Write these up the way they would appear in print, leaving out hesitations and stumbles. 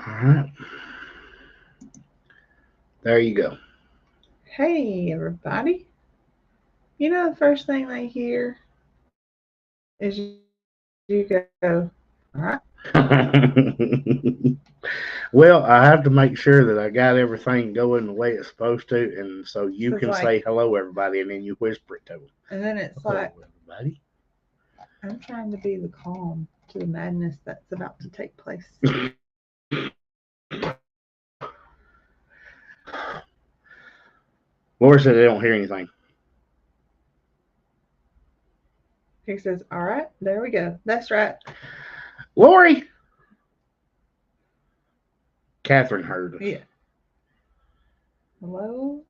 All right. There you go. Hey, everybody. You know, the first thing they hear is you go, all right? Well, I have to make sure that I got everything going the way it's supposed to, and so you Because, can like, say hello, everybody, and then you whisper it to them. and then it's Hello, like, everybody. I'm trying to be the calm to the madness that's about to take place. Laura said they don't hear anything. He says, all right, there we go. That's right. Lori! Catherine heard us. Yeah. Hello,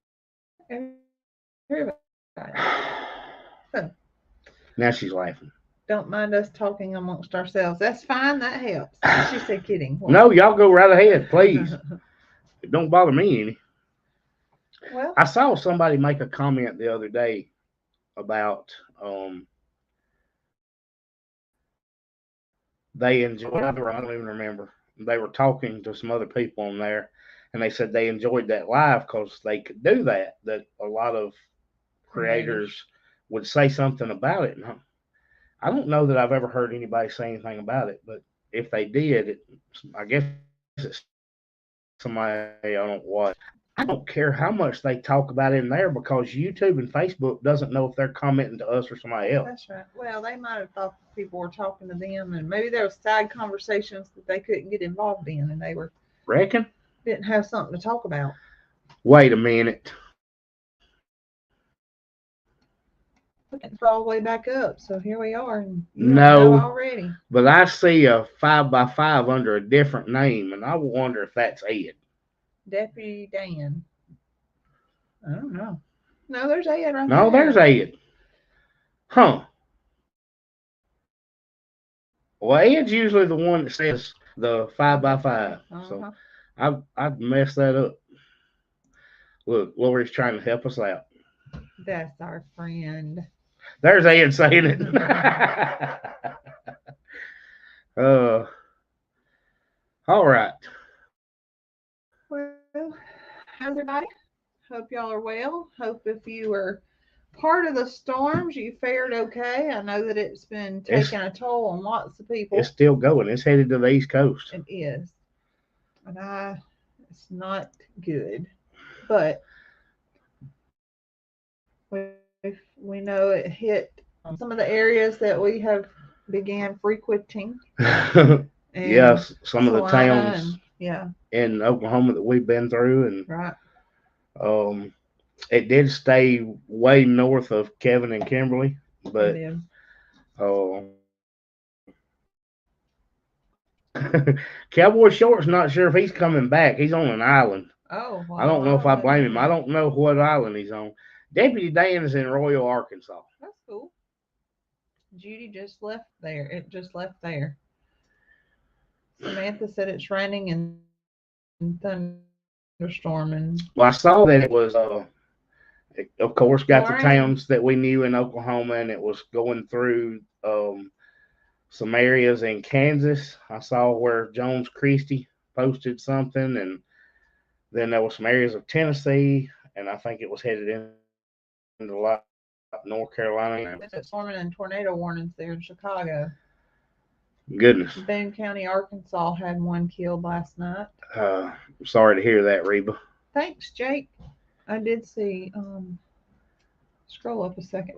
everybody. So, Now she's laughing. don't mind us talking amongst ourselves. That's fine. That helps. She said, kidding. What? No, y'all go right ahead, please. It don't bother me any. Well, I saw somebody make a comment the other day about they enjoyed. I don't even remember. They were talking to some other people on there, and they said they enjoyed that live because they could do that. That a lot of creators. creators would say something about it. And I don't know that I've ever heard anybody say anything about it, but if they did, I guess it's somebody I don't watch. I don't care how much they talk about it in there because YouTube and Facebook doesn't know if they're commenting to us or somebody else. That's right. Well, they might have thought people were talking to them, and maybe there was side conversations that they couldn't get involved in, and they were Reckon? didn't have something to talk about. Wait a minute. It's all the way back up, so here we are, and you don't know No, already. but I see a 5x5 under a different name, and I wonder if that's Ed. Deputy Dan. I don't know. No, there's Ed right No, there's there. Ed. Huh. Well, Ed's usually the one that says the 5x5. So Uh-huh. I've messed that up. Look, Lori's trying to help us out. That's our friend. There's Ed saying it. uh, all right. Well, how's everybody? Hope y'all are well. Hope if you were part of the storms, you fared okay. I know that it's been It's taking a toll on lots of it's people. still going. It's headed to the East Coast. It is, and it's not good. But we know it hit some of the areas that we have began frequenting, and Yes, some of the Salina, and towns yeah, in Oklahoma that we've been through, and right. um, it did stay way north of Kevin and Kimberly, It but is. uh, Cowboy Short's not sure if he's coming back. He's on an island. Oh I well, don't know I if don't I know blame him him. I either. don't know what island he's on. Deputy Dan is in Royal, Arkansas. That's cool. Judy just left there. It just left there. Samantha said it's raining and thunderstorming. Well, I saw that it was, it, of course, got the Lorraine. towns that we knew in Oklahoma, and it was going through some areas in Kansas. I saw where Jones Christie posted something, and then there was some areas of Tennessee, and I think it was headed into North Carolina. It's storming and tornado warnings there in Chicago. Goodness. Boone County, Arkansas had one killed last night. Sorry to hear that, Reba. Thanks, Jake. I did see. Scroll up a second.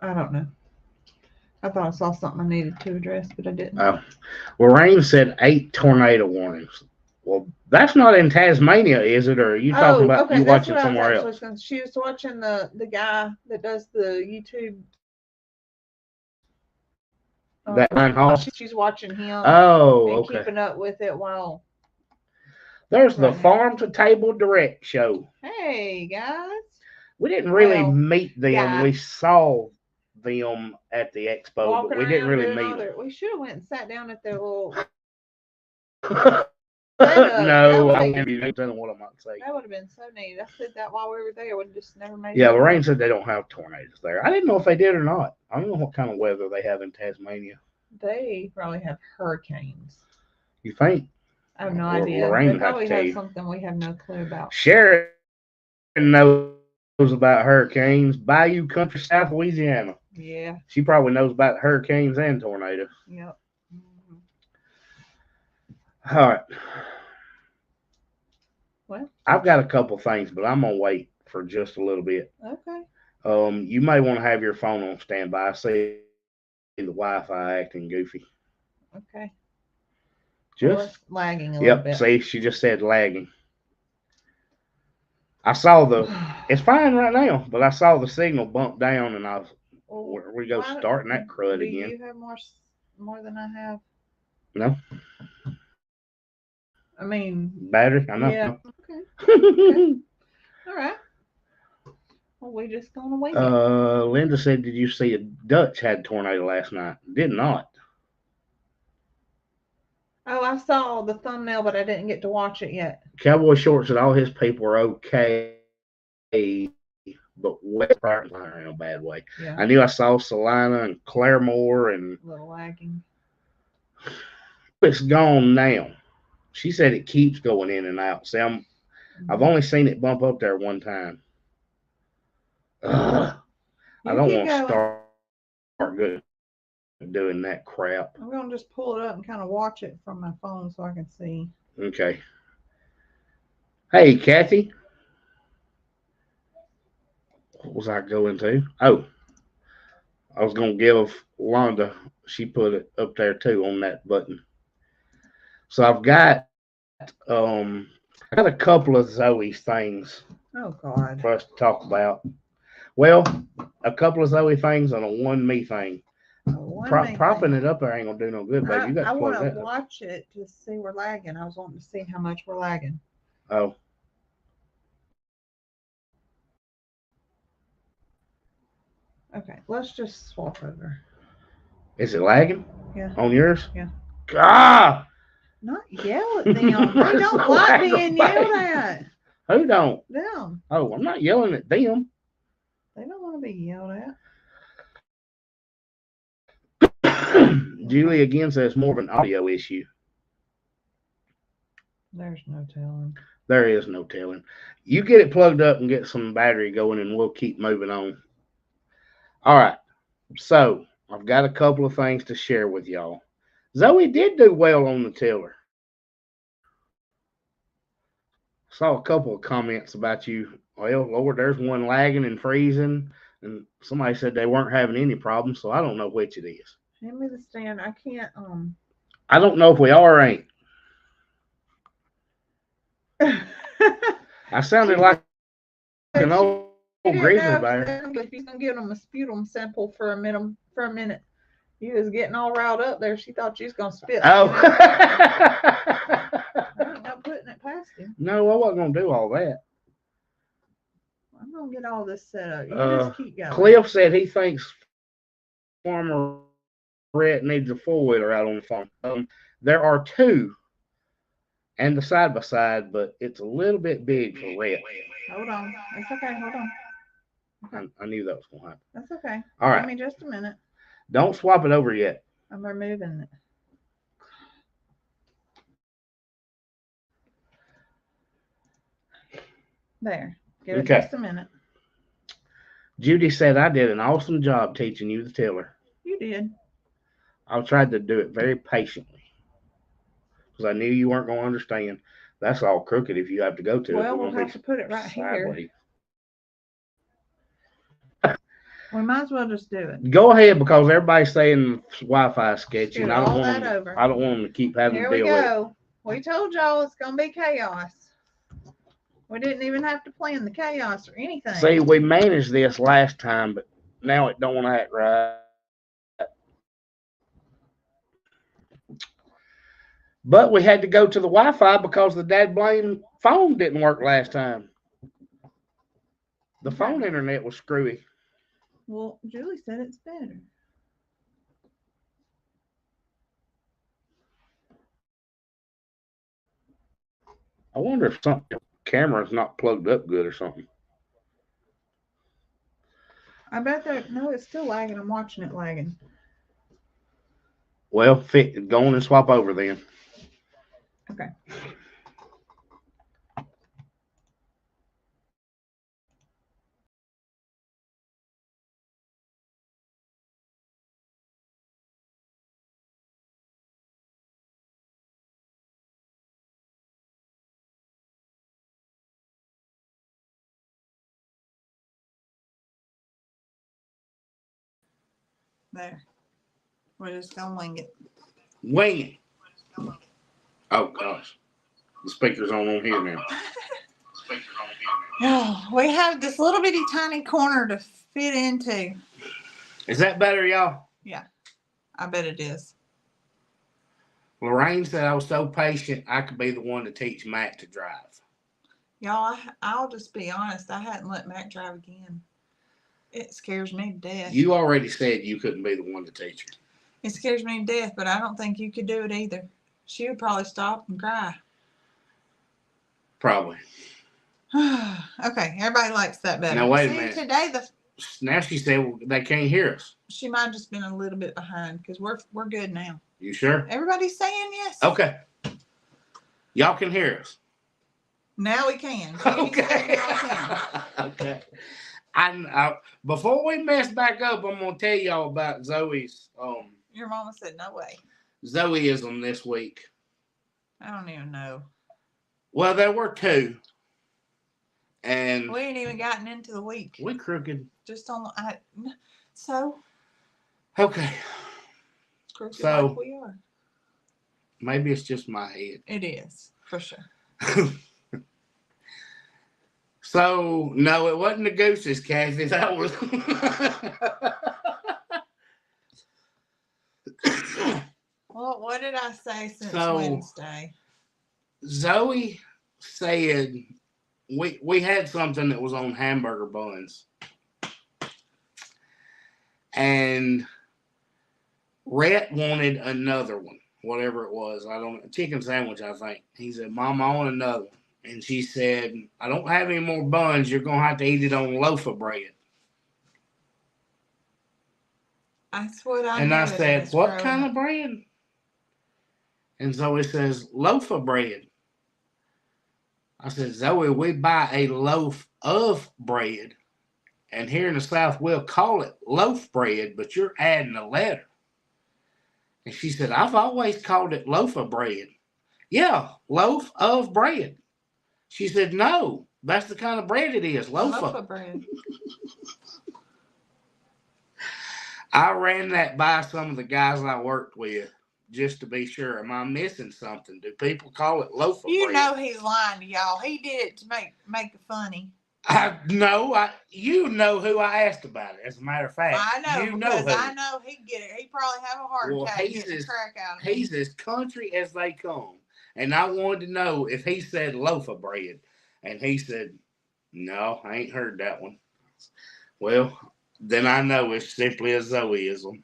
I don't know. I thought I saw something I needed to address, but I didn't. Lorraine said 8 tornado warnings. Well, that's not in Tasmania, is it? Or are you talking Oh, about okay. you That's watching what I was somewhere actually else? going to. She was watching the guy that does the YouTube. That nine hall? She's watching him Oh, and okay. keeping up with it while There's the right now. Farm to Table Direct show. Hey guys. We didn't really Well, meet them. guy We saw them at the expo, but walking we didn't around really doing meet all them. their. We should have went and sat down at their little No, I won't be telling what I might say. That would have been so neat. I said that while we were there. We just never made Yeah, it. Lorraine said they don't have tornadoes there. I didn't know if they did or not. I don't know what kind of weather they have in Tasmania. They probably have hurricanes. You think? I have no idea. Lorraine They would have probably to tell have you. something we have no clue about. Sharon knows about hurricanes. Bayou Country, South Louisiana. Yeah. She probably knows about hurricanes and tornadoes. Yep. Mm-hmm. All right. Well, I've got a couple things, but I'm gonna wait for just a little bit. Okay. You may want to have your phone on standby. I see the Wi-Fi acting goofy. Okay. Just well, it's lagging a little bit. See, she just said lagging. I saw it's fine right now, but I saw the signal bump down, and I was, where we go starting that crud do again. Do you have more than I have? No. I mean, battery. I know. Yeah. Okay. All right. Well, we just gonna wait. Linda said, "Did you see a Dutch had a tornado last night?" Did not. Oh, I saw the thumbnail, but I didn't get to watch it yet. Cowboy Short said all his people are okay, but West Brighton's in a bad way. Yeah. I knew I saw Salina and Claremore and a little lagging. It's gone now. She said it keeps going in and out. See, I've only seen it bump up there one time. I don't want to start good doing that crap. I'm gonna just pull it up and kind of watch it from my phone so I can see. Okay. Hey, Kathy. What was I going to? Oh, I was going to give Londa. She put it up there too on that button. So I've got a couple of Zoe's things. Oh God. For us to talk about. Well, a couple of Zoe things and a one me thing. Propping it up there ain't gonna do no good, baby. You got to plug that. I want to watch it to see we're lagging. I was wanting to see how much we're lagging. Oh. Okay, let's just swap over. Is it lagging? Yeah. On yours? Yeah. God! Not yell at them. They don't like being yelled at. Who don't? Them. Oh, I'm not yelling at them. They don't want to be yelled at. Julie again says more of an audio issue. There's no telling. There is no telling. You get it plugged up and get some battery going, and we'll keep moving on. All right. So I've got a couple of things to share with y'all. Zoe did do well on the tiller. Saw a couple of comments about you. Well, Lord, there's one lagging and freezing, and somebody said they weren't having any problems, so I don't know which it is. Hand me the stand. I can't. I don't know if we are or ain't. I sounded like an old grizzly bear. If you're gonna give them a sputum sample for a minute, you was getting all riled up there. She thought you was gonna spit. Oh. I'm not putting it past him. No, I wasn't gonna do all that. I'm gonna get all this set up. You just keep going. Cliff said he thinks Farmer Rhett needs a four-wheeler out on the farm. There are two, and the side by side, but it's a little bit big for Rhett. Hold on. It's okay. Hold on. I knew that was gonna happen. That's okay. All right. Give me just a minute. Don't swap it over yet. I'm removing it. There. Give it just a minute. Judy said I did an awesome job teaching you the tiller. You did. I tried to do it very patiently because I knew you weren't going to understand. That's all crooked if you have to go to it. Well, we'll have to put it right sideways. Here. We might as well just do it. Go ahead, because everybody's saying Wi-Fi sketchy, and I don't want them to keep having to deal with it. Here we go. We told y'all it's going to be chaos. We didn't even have to plan the chaos or anything. See, we managed this last time, but now it don't act right. But we had to go to the Wi-Fi because the dad blame phone didn't work last time. The phone internet was screwy. Well, Julie said it's better. I wonder if the camera's not plugged up good or something. I bet that no, it's still lagging. I'm watching it lagging. Well, go on and swap over then. Okay. There. We're just gonna wing it. Wing it. Oh gosh, the speaker's on here now. Oh, we have this little bitty tiny corner to fit into. Is that better, y'all? Yeah, I bet it is. Lorraine said I was so patient I could be the one to teach Mac to drive. Y'all, I'll just be honest. I hadn't let Mac drive again. It scares me to death. You already said you couldn't be the one to teach her. It scares me to death, but I don't think you could do it either. She would probably stop and cry. Probably. Okay, everybody likes that better. Now wait a minute. Today Now she said they can't hear us. She might have just been a little bit behind because we're good now. You sure? Everybody's saying yes. Okay. Y'all can hear us. Now we can. Okay. Okay. I before we mess back up, I'm gonna tell y'all about Zoe's Your mama said no way. Zoeism this week. I don't even know. Well, there were two. And we ain't even gotten into the week. We crooked. Just on so okay. Crooked so like we are. Maybe it's just my head. It is, for sure. So no, it wasn't the gooses, Kathy. That was Well, what did I say since Wednesday? Zoe said we had something that was on hamburger buns. And Rhett wanted another one, whatever it was. I don't know, chicken sandwich, I think. He said, Mom, I want another one. And she said, I don't have any more buns. You're going to have to eat it on a loaf of bread. That's what I And I said, what kind of bread? And Zoe says, loaf of bread. I said, Zoe, we buy a loaf of bread. And here in the South, we'll call it loaf bread, but you're adding a letter. And she said, I've always called it loaf of bread. Yeah, loaf of bread. She said, no, that's the kind of bread it is, loaf of bread. I ran that by some of the guys I worked with just to be sure. Am I missing something? Do people call it loaf of bread? You know he's lying to y'all. He did it to make it funny. You know who I asked about it. As a matter of fact, I know you because know who. I know he'd get it. He'd probably have a heart attack getting the crack out of me. He's as country as they come. And I wanted to know if he said loaf of bread. And he said, no, I ain't heard that one. Well, then I know it's simply a Zoeism.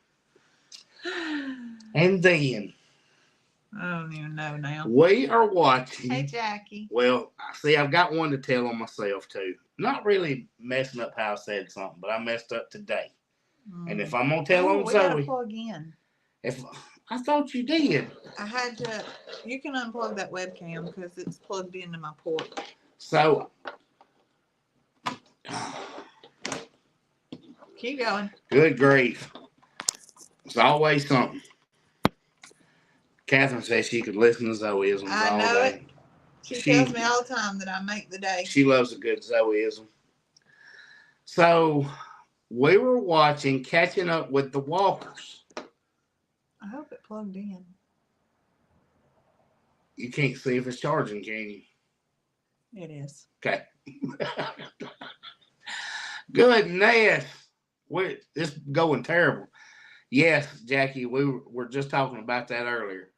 And then I don't even know now. We are watching. Hey, Jackie. Well, see, I've got one to tell on myself, too. Not really messing up how I said something, but I messed up today. And if I'm going to tell on we Zoe. We got to plug in. I thought you did. I had to. You can unplug that webcam because it's plugged into my port. So. Keep going. Good grief. It's always something. Catherine says she could listen to Zoeisms all day. I know it. She tells me all the time that I make the day. She loves a good Zoeism. So, we were watching Catching Up with the Walkers. I hope it plugged in. You can't see if it's charging, can you? It is. Okay. Goodness. It's going terrible. Yes, Jackie, we were just talking about that earlier.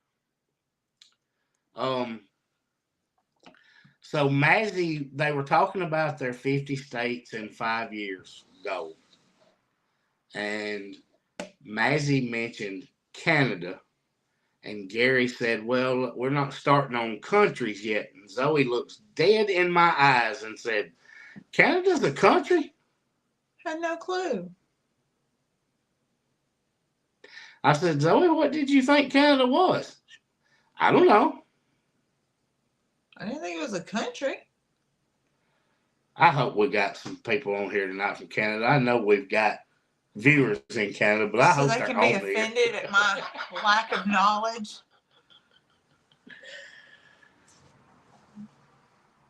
So Mazzy, they were talking about their 50 states in 5 years goal. And Mazzy mentioned Canada. And Gary said, well, we're not starting on countries yet. And Zoe looks dead in my eyes and said, Canada's a country? Had no clue. I said, Zoe, what did you think Canada was? I don't know. I didn't think it was a country. I hope we got some people on here tonight from Canada. I know we've got viewers in Canada, but I hope they they're can be on there. offended at my lack of knowledge.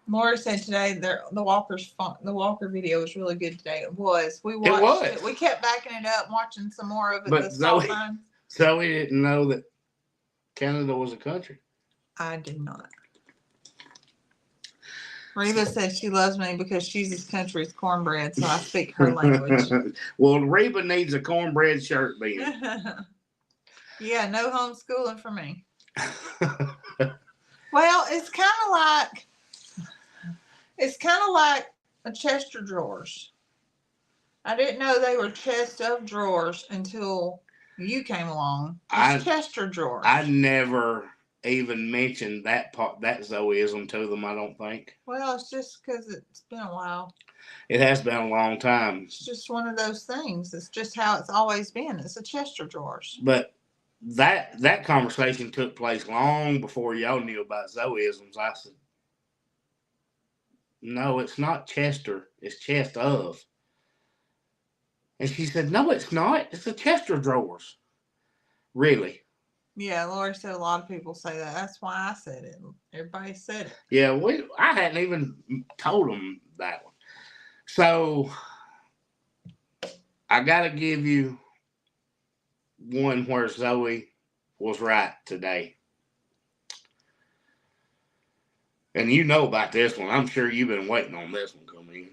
Laura said today the Walker video was really good today. It was. We watched it. We kept backing it up, watching some more of it. But Zoe didn't know that Canada was a country. I did not. Reba said she loves me because she's this country's cornbread, so I speak her language. Well, Reba needs a cornbread shirt, then. Yeah, no homeschooling for me. Well, it's kind of like a chest of drawers. I didn't know they were chest of drawers until you came along. It's chest of drawers. I never even mentioned that Zoeism to them, I don't think. Well, it's just because it's been a while. It has been a long time. It's just one of those things. It's just how it's always been. It's a chest of drawers. But that conversation took place long before y'all knew about Zoeisms. I said, no, it's not Chester. It's chest of. And she said, no, it's not. It's a chest of drawers. Really? Yeah, Laura said a lot of people say that. That's why I said it. Everybody said it. Yeah, I hadn't even told them that one. So I got to give you one where Zoe was right today. And you know about this one. I'm sure you've been waiting on this one come in.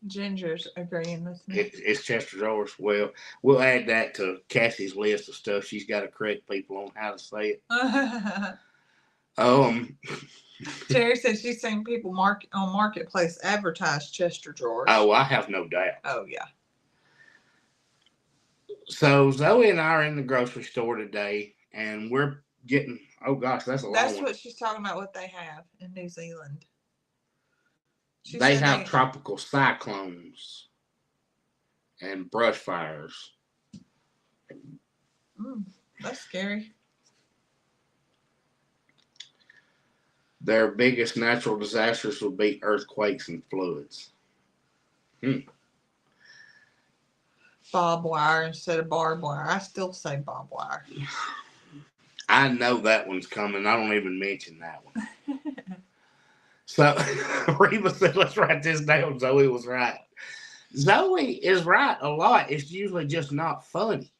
Ginger's agreeing with me. It's Chester drawers. Well, we'll add that to Cassie's list of stuff she's got to correct people on how to say it. Terry says she's seen people on Marketplace advertise Chester drawers. Oh, I have no doubt. Oh, yeah. So Zoe and I are in the grocery store today, and we're getting, oh gosh, that's a long one. That's what she's talking about, what they have in New Zealand. They have tropical cyclones and brush fires. That's scary. Their biggest natural disasters will be earthquakes and floods. Barbed wire instead of barbed wire. I still say barbed wire. I know that one's coming. I don't even mention that one. So Reba said, let's write this down. Zoe was right. Zoe is right a lot. It's usually just not funny.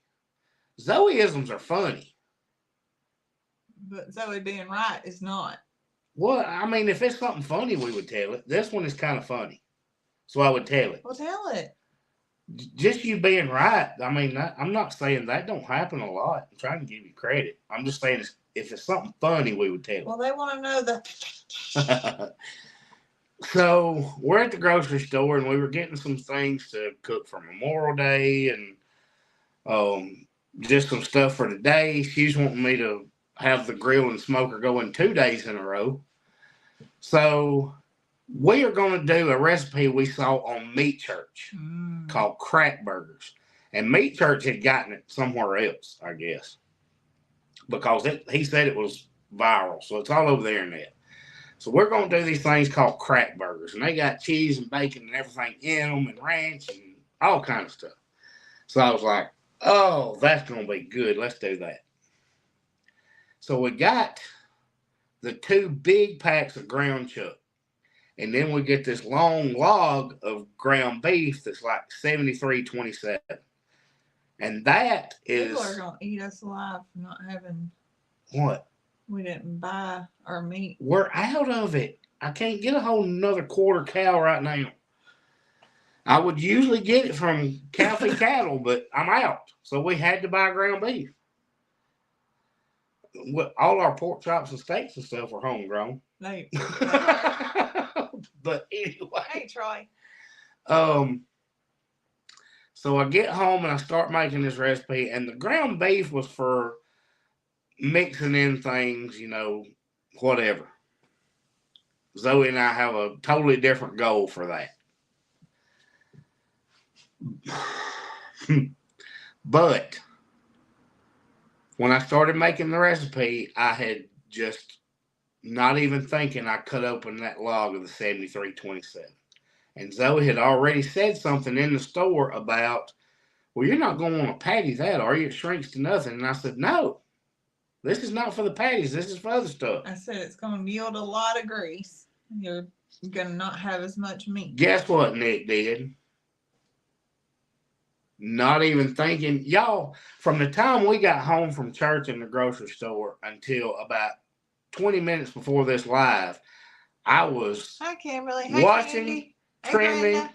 Zoeisms are funny. But Zoe being right is not. Well, I mean, if it's something funny, we would tell it. This one is kind of funny. So I would tell it. Well, tell it. Just you being right. I mean, I'm not saying that don't happen a lot. I'm trying to give you credit. I'm just saying if it's something funny, we would tell it. Well, they want to know that. So we're at the grocery store, and we were getting some things to cook for Memorial Day and just some stuff for today. She's wanting me to have the grill and smoker going 2 days in a row. So we are going to do a recipe we saw on Meat Church called crack burgers. And Meat Church had gotten it somewhere else, I guess, because he said it was viral. So it's all over the internet. So we're going to do these things called crack burgers. And they got cheese and bacon and everything in them and ranch and all kind of stuff. So I was like, oh, that's going to be good. Let's do that. So we got the 2 big packs of ground chuck. And then we get this long log of ground beef that's like $73.27. And that is... People are going to eat us alive for not having... What? We didn't buy our meat. We're out of it. I can't get a whole another quarter cow right now. I would usually get it from Cow Cattle, but I'm out. So we had to buy ground beef. All our pork chops and steaks and stuff were homegrown. But anyway. Hey, Troy. So I get home and I start making this recipe, and the ground beef was for mixing in things, whatever. Zoe and I have a totally different goal for that. But when I started making the recipe, I had just not even thinking I cut open that log of the 7327. And Zoe had already said something in the store about, well, you're not going to want to patty that, are you? It shrinks to nothing. And I said, no, this is not for the patties. This is for other stuff. I said it's going to yield a lot of grease. You're going to not have as much meat. Guess what Nick did? Not even thinking. Y'all, from the time we got home from church and the grocery store until about 20 minutes before this live, I was Hi, Kimberly. watching, Candy. trimming.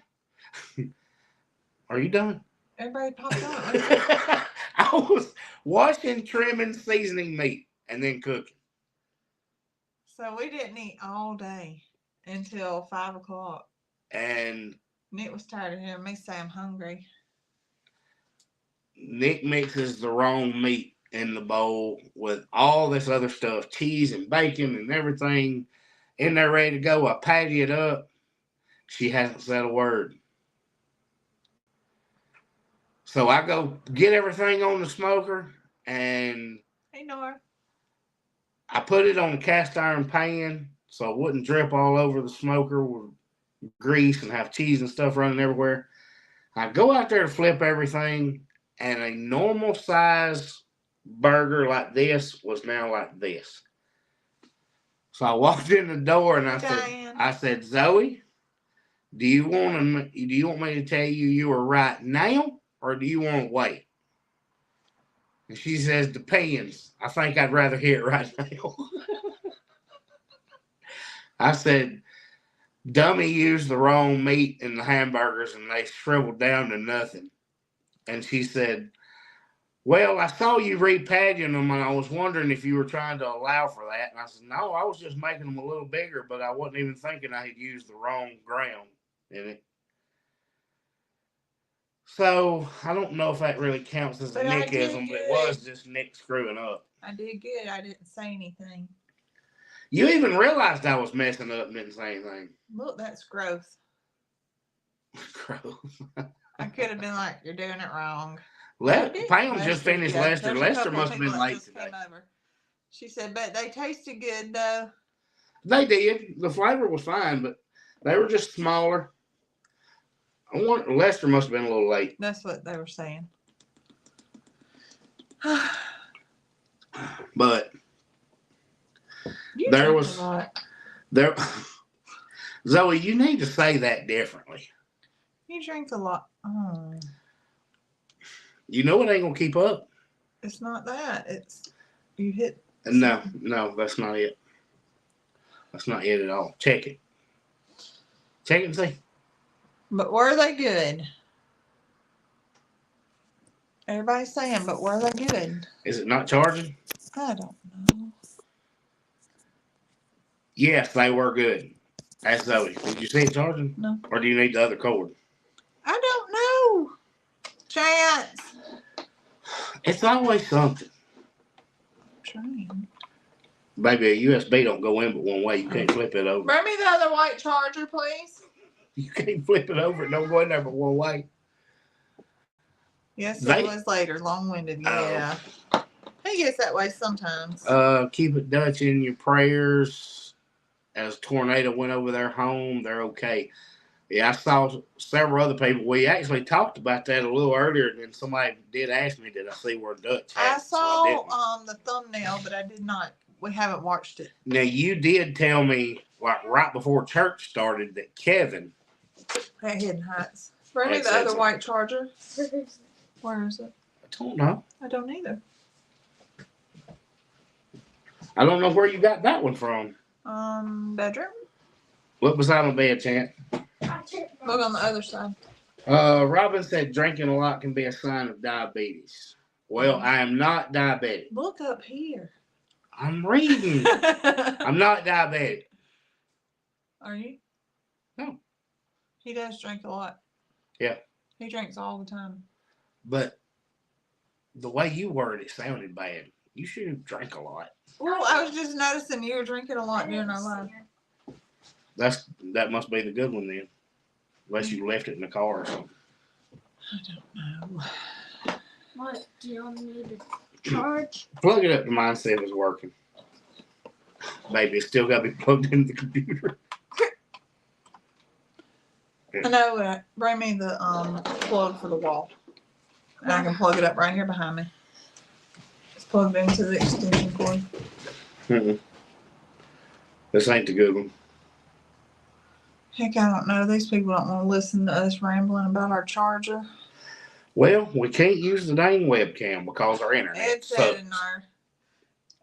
Are you done? Everybody popped on. I was washing, trimming, seasoning meat, and then cooking. So we didn't eat all day until 5 o'clock. And Nick was tired of hearing me say I'm hungry. Nick mixes the wrong meat in the bowl with all this other stuff, cheese and bacon and everything in there ready to go. I patty it up. She hasn't said a word. So I go get everything on the smoker and hey, Nora. I put it on a cast iron pan so it wouldn't drip all over the smoker with grease and have cheese and stuff running everywhere. I go out there to flip everything, and a normal size burger like this was now like this. So I walked in the door and I said, Zoe, do you want me to tell you were right now, or do you want to wait? And she says, depends. I think I'd rather hear it right now. I said, dummy used the wrong meat in the hamburgers and they shriveled down to nothing. And she said, well, I saw you repatching them and I was wondering if you were trying to allow for that. And I said, no, I was just making them a little bigger, but I wasn't even thinking I had used the wrong ground in it. So I don't know if that really counts as a Nickism, but it was just Nick screwing up. I did good. I didn't say anything. You even realized I was messing up and didn't say anything. Look, that's gross. Gross. I could have been like, you're doing it wrong. Pam just finished Lester. Lester must have been late today. She said, but they tasted good though. They did. The flavor was fine, but they were just smaller. Lester must have been a little late. That's what they were saying. But there. Zoe, you need to say that differently. You drink a lot. Oh. You know it ain't gonna keep up. It's not that. It's you hit. No, that's not it. That's not it at all. Check it. Check it and see. But were they good? Everybody's saying, but were they good? Is it not charging? I don't know. Yes, they were good. Ask Zoe. Did you see it charging? No. Or do you need the other cord? I don't know. Chance. It's always something. I'm trying. Baby, a USB don't go in but one way. You can't flip it over. Bring me the other white charger, please. You can't flip it over. It don't go in there but one way. Yes, it was later. Long-winded. Yeah. He gets that way sometimes. Keep it Dutch in your prayers. As tornado went over their home, they're okay. Yeah, I saw several other people. We actually talked about that a little earlier, and then somebody did ask me, did I see where Dutch had I saw the thumbnail, but I did not. We haven't watched it. Now, you did tell me, like, right before church started, that Kevin at Hidden Heights. Bring me the other white charger. Where is it? I don't know. I don't either. I don't know where you got that one from. Bedroom. Look beside my bed, Chant. Look on the other side. Robin said drinking a lot can be a sign of diabetes. Well, I am not diabetic. Look up here. I'm reading. I'm not diabetic. Are you? No. He does drink a lot. Yeah. He drinks all the time. But the way you worded it sounded bad. You should have drank a lot. Well, I was just noticing you were drinking a lot during our live. That must be the good one then. Unless you left it in the car or something. I don't know. What? Do you need to charge? Plug it up to mine, see if it's working. Maybe it's still got to be plugged into the computer. I know. Bring me the plug for the wall. And I can plug it up right here behind me. It's plugged into the extension cord. This ain't the good one. Heck, I don't know. These people don't want to listen to us rambling about our charger. Well, we can't use the dang webcam because our internet Ed sucks.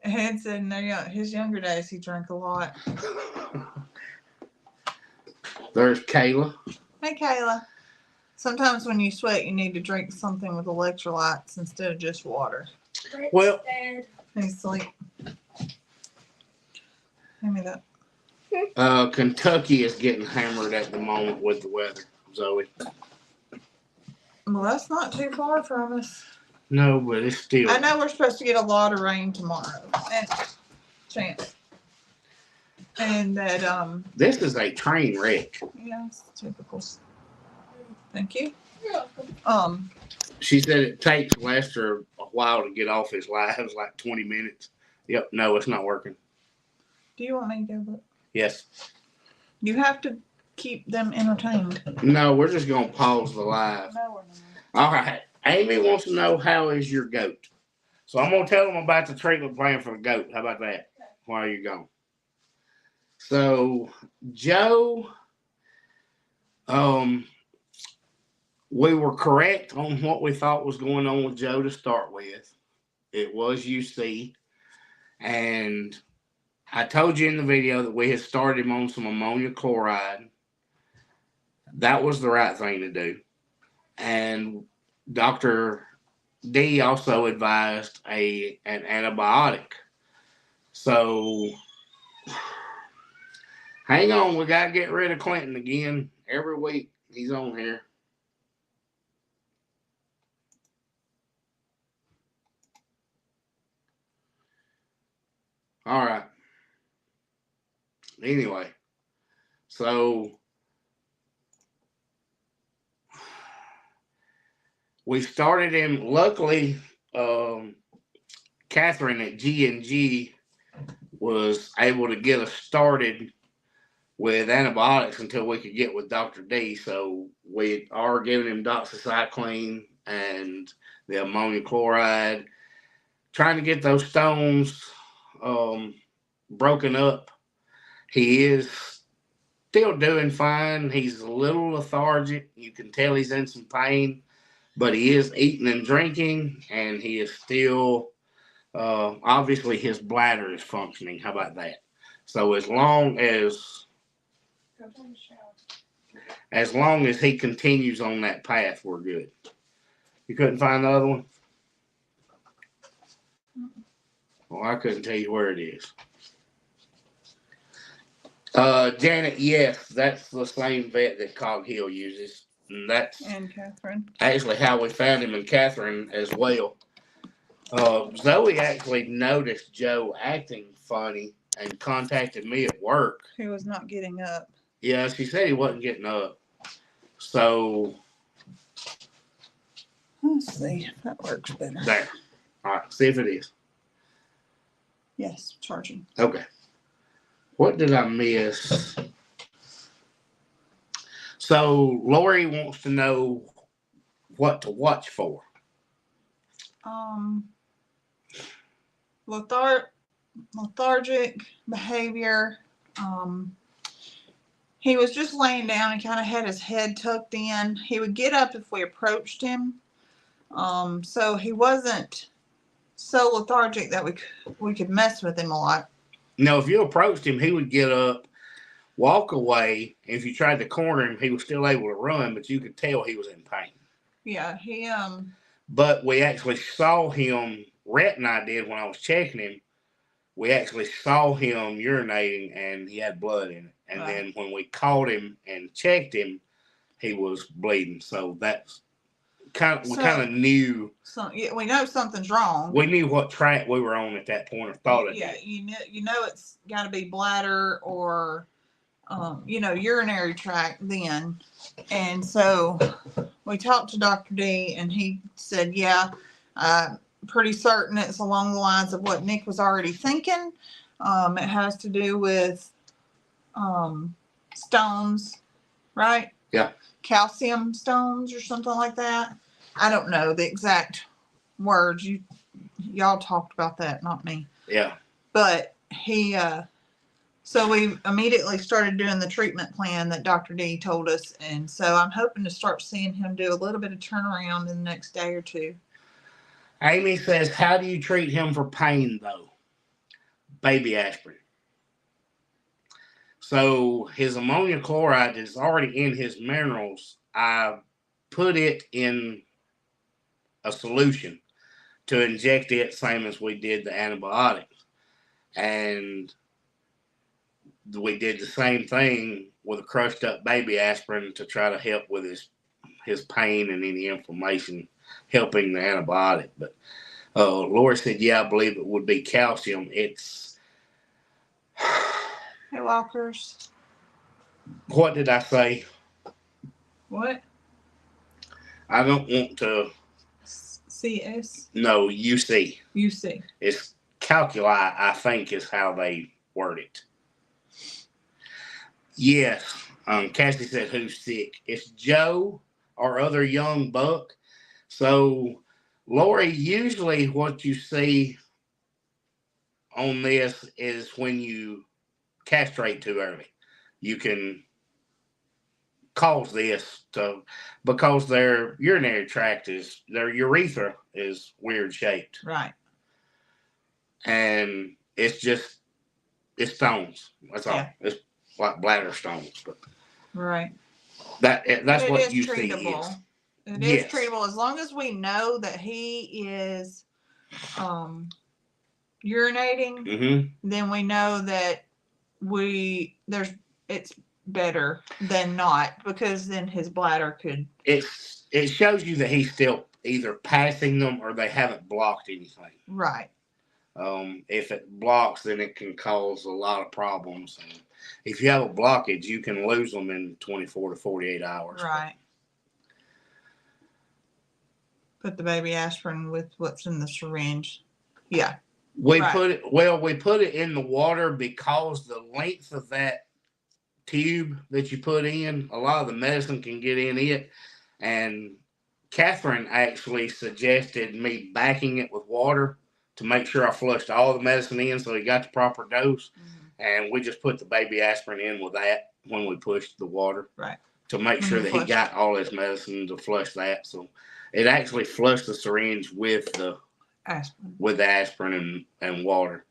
said in his younger days he drank a lot. There's Kayla. Hey, Kayla. Sometimes when you sweat, you need to drink something with electrolytes instead of just water. Well, He's asleep. Give me that. Kentucky is getting hammered at the moment with the weather, Zoe. Well, that's not too far from us. No, but it's still. I know we're supposed to get a lot of rain tomorrow. And chance. And that This is a train wreck. yeah, it's typical. Thank you. You're welcome. She said it takes Lester a while to get off his lives, like 20 minutes. Yep, no, it's not working. Do you want me to go look? Yes. You have to keep them entertained. No, we're just going to pause the live. No, we're not. All right. Amy wants to know, how is your goat? So I'm going to tell them about the treatment plan for the goat. How about that? While you're gone. So, Joe, we were correct on what we thought was going on with Joe to start with. It was UC. And I told you in the video that we had started him on some ammonia chloride. That was the right thing to do. And Dr. D also advised an antibiotic. So, hang on. We got to get rid of Clinton again. Every week he's on here. All right. Anyway, so we started him. Luckily, Catherine at G&G was able to get us started with antibiotics until we could get with Dr. D. So we are giving him doxycycline and the ammonia chloride, trying to get those stones broken up. He is still doing fine. He's a little lethargic. You can tell he's in some pain, but he is eating and drinking, and he is still, obviously his bladder is functioning. How about that? So as long as he continues on that path, we're good. You couldn't find the other one? Well, I couldn't tell you where it is. Janet, yes, that's the same vet that Cog Hill uses. And Catherine. Actually how we found him, and Catherine as well. Zoe actually noticed Joe acting funny and contacted me at work. He was not getting up. Yeah, she said he wasn't getting up. So let's see if that works better. There. All right, see if it is. Yes, charging. Okay. What did I miss? So Lori wants to know what to watch for. Lethargic behavior. He was just laying down and kind of had his head tucked in. He would get up if we approached him. So he wasn't so lethargic that we could mess with him a lot. No, if you approached him, he would get up, walk away. And if you tried to corner him, he was still able to run, but you could tell he was in pain. Yeah, he But we actually saw him. Rhett and I did when I was checking him. We actually saw him urinating, and he had blood in it. And then when we caught him and checked him, he was bleeding. So that's we kind of knew. So yeah, we know something's wrong. We knew what track we were on at that point, or thought it Yeah, did. you know it's got to be bladder or, urinary tract then. And so we talked to Dr. D, and he said, yeah, pretty certain it's along the lines of what Nick was already thinking. It has to do with stones, right? Yeah. Calcium stones or something like that. I don't know the exact words. Y'all talked about that, not me. Yeah. But he, so we immediately started doing the treatment plan that Dr. D told us. And so I'm hoping to start seeing him do a little bit of turnaround in the next day or two. Amy says, how do you treat him for pain, though? Baby aspirin. So his ammonia chloride is already in his minerals. I put it in a solution to inject it, same as we did the antibiotics. And we did the same thing with a crushed up baby aspirin to try to help with his pain and any inflammation, helping the antibiotic. But Laura said, yeah, I believe it would be calcium. It's... Hey, Walkers. What did I say? What? I don't want to... CS? No, UC. UC. It's calculi, I think, is how they word it. Yes. Cassie said, who's sick? It's Joe, our other young buck. So, Lori, usually what you see on this is when you castrate too early. You can cause this because their urinary tract their urethra is weird shaped. Right. And it's stones. That's all. Yeah. It's like bladder stones. But right. That's what you see is. It is treatable as long as we know that he is urinating. Mm-hmm. Then we know that it's better than not, because then his bladder could. It shows you that he's still either passing them or they haven't blocked anything. Right. If it blocks, then it can cause a lot of problems. And if you have a blockage, you can lose them in 24 to 48 hours. Right. Put the baby aspirin with what's in the syringe. Yeah. We put it in the water because the length of that tube that you put in, a lot of the medicine can get in it. And Catherine actually suggested me backing it with water to make sure I flushed all the medicine in so he got the proper dose. Mm-hmm. And we just put the baby aspirin in with that when we pushed the water. Right. To make sure that he got all his medicine to flush that. So it actually flushed the syringe with the aspirin and water.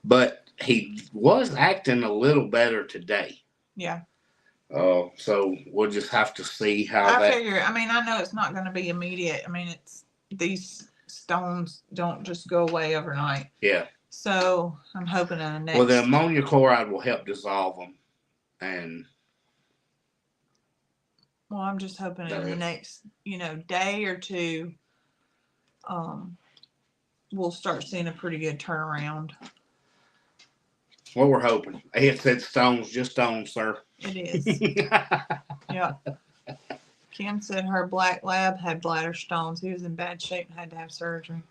But he was acting a little better today. Yeah. So we'll just have to see how I know it's not going to be immediate. I mean, these stones don't just go away overnight. Yeah. So I'm hoping in the next. Well, the ammonia chloride will help dissolve them. And. Well, I'm just hoping in the next, day or two, we'll start seeing a pretty good turnaround. Well, we're hoping. It said stones, just stones, sir. It is. Yeah. Kim said her black lab had bladder stones. He was in bad shape and had to have surgery.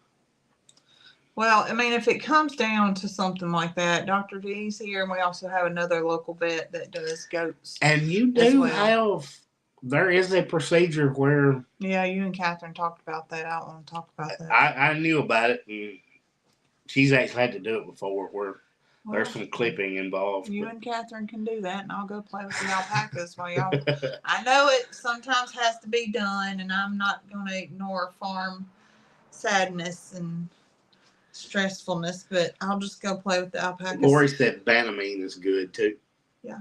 Well, I mean, if it comes down to something like that, Dr. D's here, and we also have another local vet that does goats. And you do have... There is a procedure where... Yeah, you and Catherine talked about that. I don't want to talk about that. I knew about it, and she's actually had to do it before where there's some clipping involved. You and Catherine can do that, and I'll go play with the alpacas while y'all... I know it sometimes has to be done, and I'm not going to ignore farm sadness and stressfulness, but I'll just go play with the alpacas. Lori said Banamine is good, too. Yeah.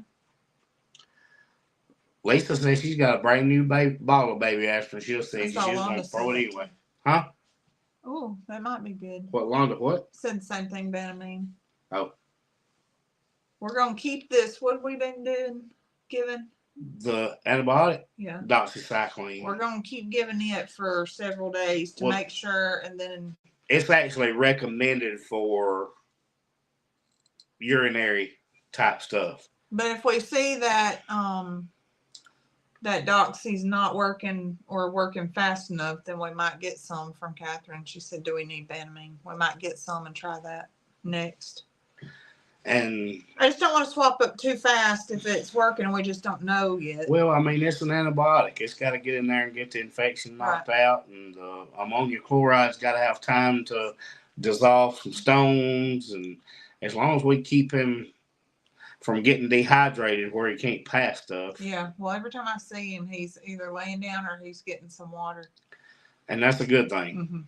Lisa says she's got a brand new bottle of baby aspirin. She'll say she's going to throw it anyway. Huh? Oh, that might be good. What, Londa, what? Said the same thing, Banamine. Oh. We're going to keep this. What have we been doing? Giving? The antibiotic, Yeah. doxycycline. We're going to keep giving it for several days to make sure, and then it's actually recommended for urinary type stuff. But if we see that that doxy's not working or working fast enough, then we might get some from Catherine. She said, "Do we need Banamine?" We might get some and try that next. And I just don't want to swap up too fast if it's working and we just don't know yet. Well, I mean, it's an antibiotic. It's got to get in there and get the infection knocked out. And ammonia chloride's got to have time to dissolve some stones. And as long as we keep him from getting dehydrated where he can't pass stuff. Yeah. Well, every time I see him, he's either laying down or he's getting some water. And that's a good thing. Mm-hmm.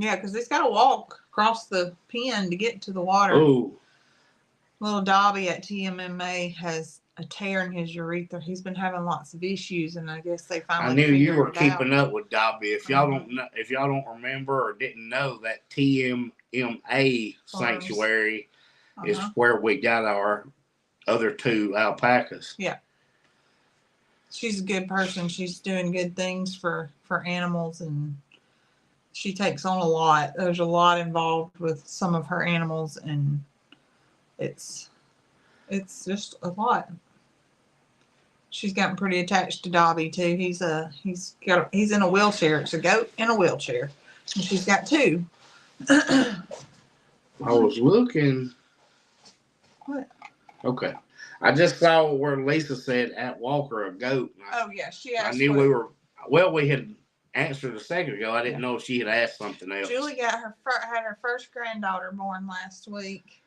Yeah, because he's got to walk across the pen to get to the water. Ooh. Little Dobby at TMMA has a tear in his urethra. He's been having lots of issues, and I guess they finally. I knew you were keeping up with Dobby. If y'all don't know, if y'all don't remember or didn't know, that TMMA sanctuary is where we got our other 2 alpacas. Yeah, she's a good person. She's doing good things for animals, and she takes on a lot. There's a lot involved with some of her animals, and it's just a lot. She's gotten pretty attached to Dobby too. He's in a wheelchair. It's a goat in a wheelchair, and she's got 2. I was looking. What? Okay, I just saw where Lisa said at Walker a goat. Oh yeah, she asked. I knew we were. Well, we had answered a second ago. I didn't know if she had asked something else. Julie had her first granddaughter born last week.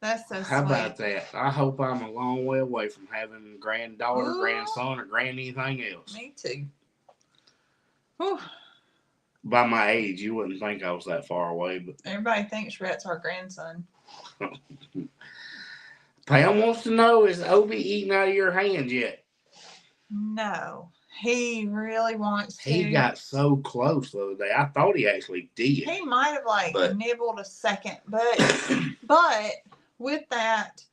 That's so sweet. How about that? I hope I'm a long way away from having a granddaughter, grandson, or grand anything else. Me too. Whew. By my age, you wouldn't think I was that far away, but everybody thinks Rhett's our grandson. Pam wants to know, is Obi eating out of your hands yet? No. He really wants to. He got so close the other day. I thought he actually did. He might have nibbled a second, but with that,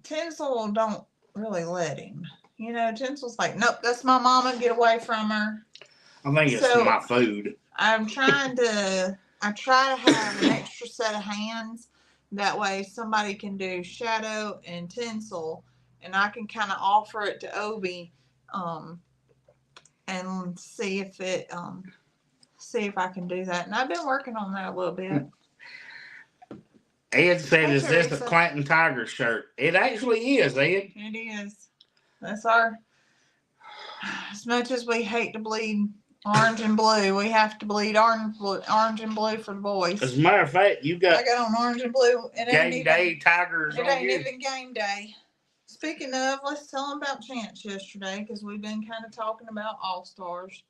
Tinsel don't really let him. You know, Tinsel's like, nope, that's my mama. Get away from her. I think it's my food. I try to have an extra set of hands. That way somebody can do Shadow and Tinsel, and I can kind of offer it to Obi, and see if I can do that. And I've been working on that a little bit. Ed said, is this a Clanton Tiger shirt? It actually is, Ed. It is. That's our, as much as we hate to bleed orange and blue, we have to bleed orange and blue for the boys. As a matter of fact, I got on orange and blue. Game day Tigers. It ain't even game day. Speaking of, let's tell them about Chance yesterday, because we've been kind of talking about All-Stars.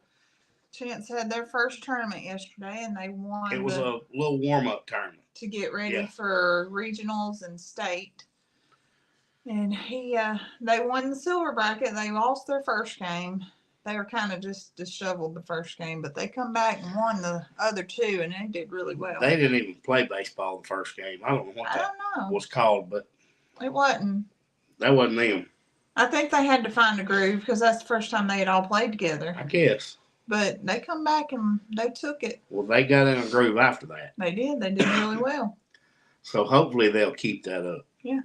Chance had their first tournament yesterday, and they won. It was a little warm-up tournament to get ready for regionals and state. And they won the silver bracket. They lost their first game. They were kind of just disheveled the first game, but they come back and won the other 2, and they did really well. They didn't even play baseball the first game. I don't know what that was called, but it wasn't. That wasn't them. I think they had to find a groove, because that's the first time they had all played together. I guess. But they come back and they took it. Well, they got in a groove after that. They did. They did really well. So hopefully they'll keep that up. Yeah.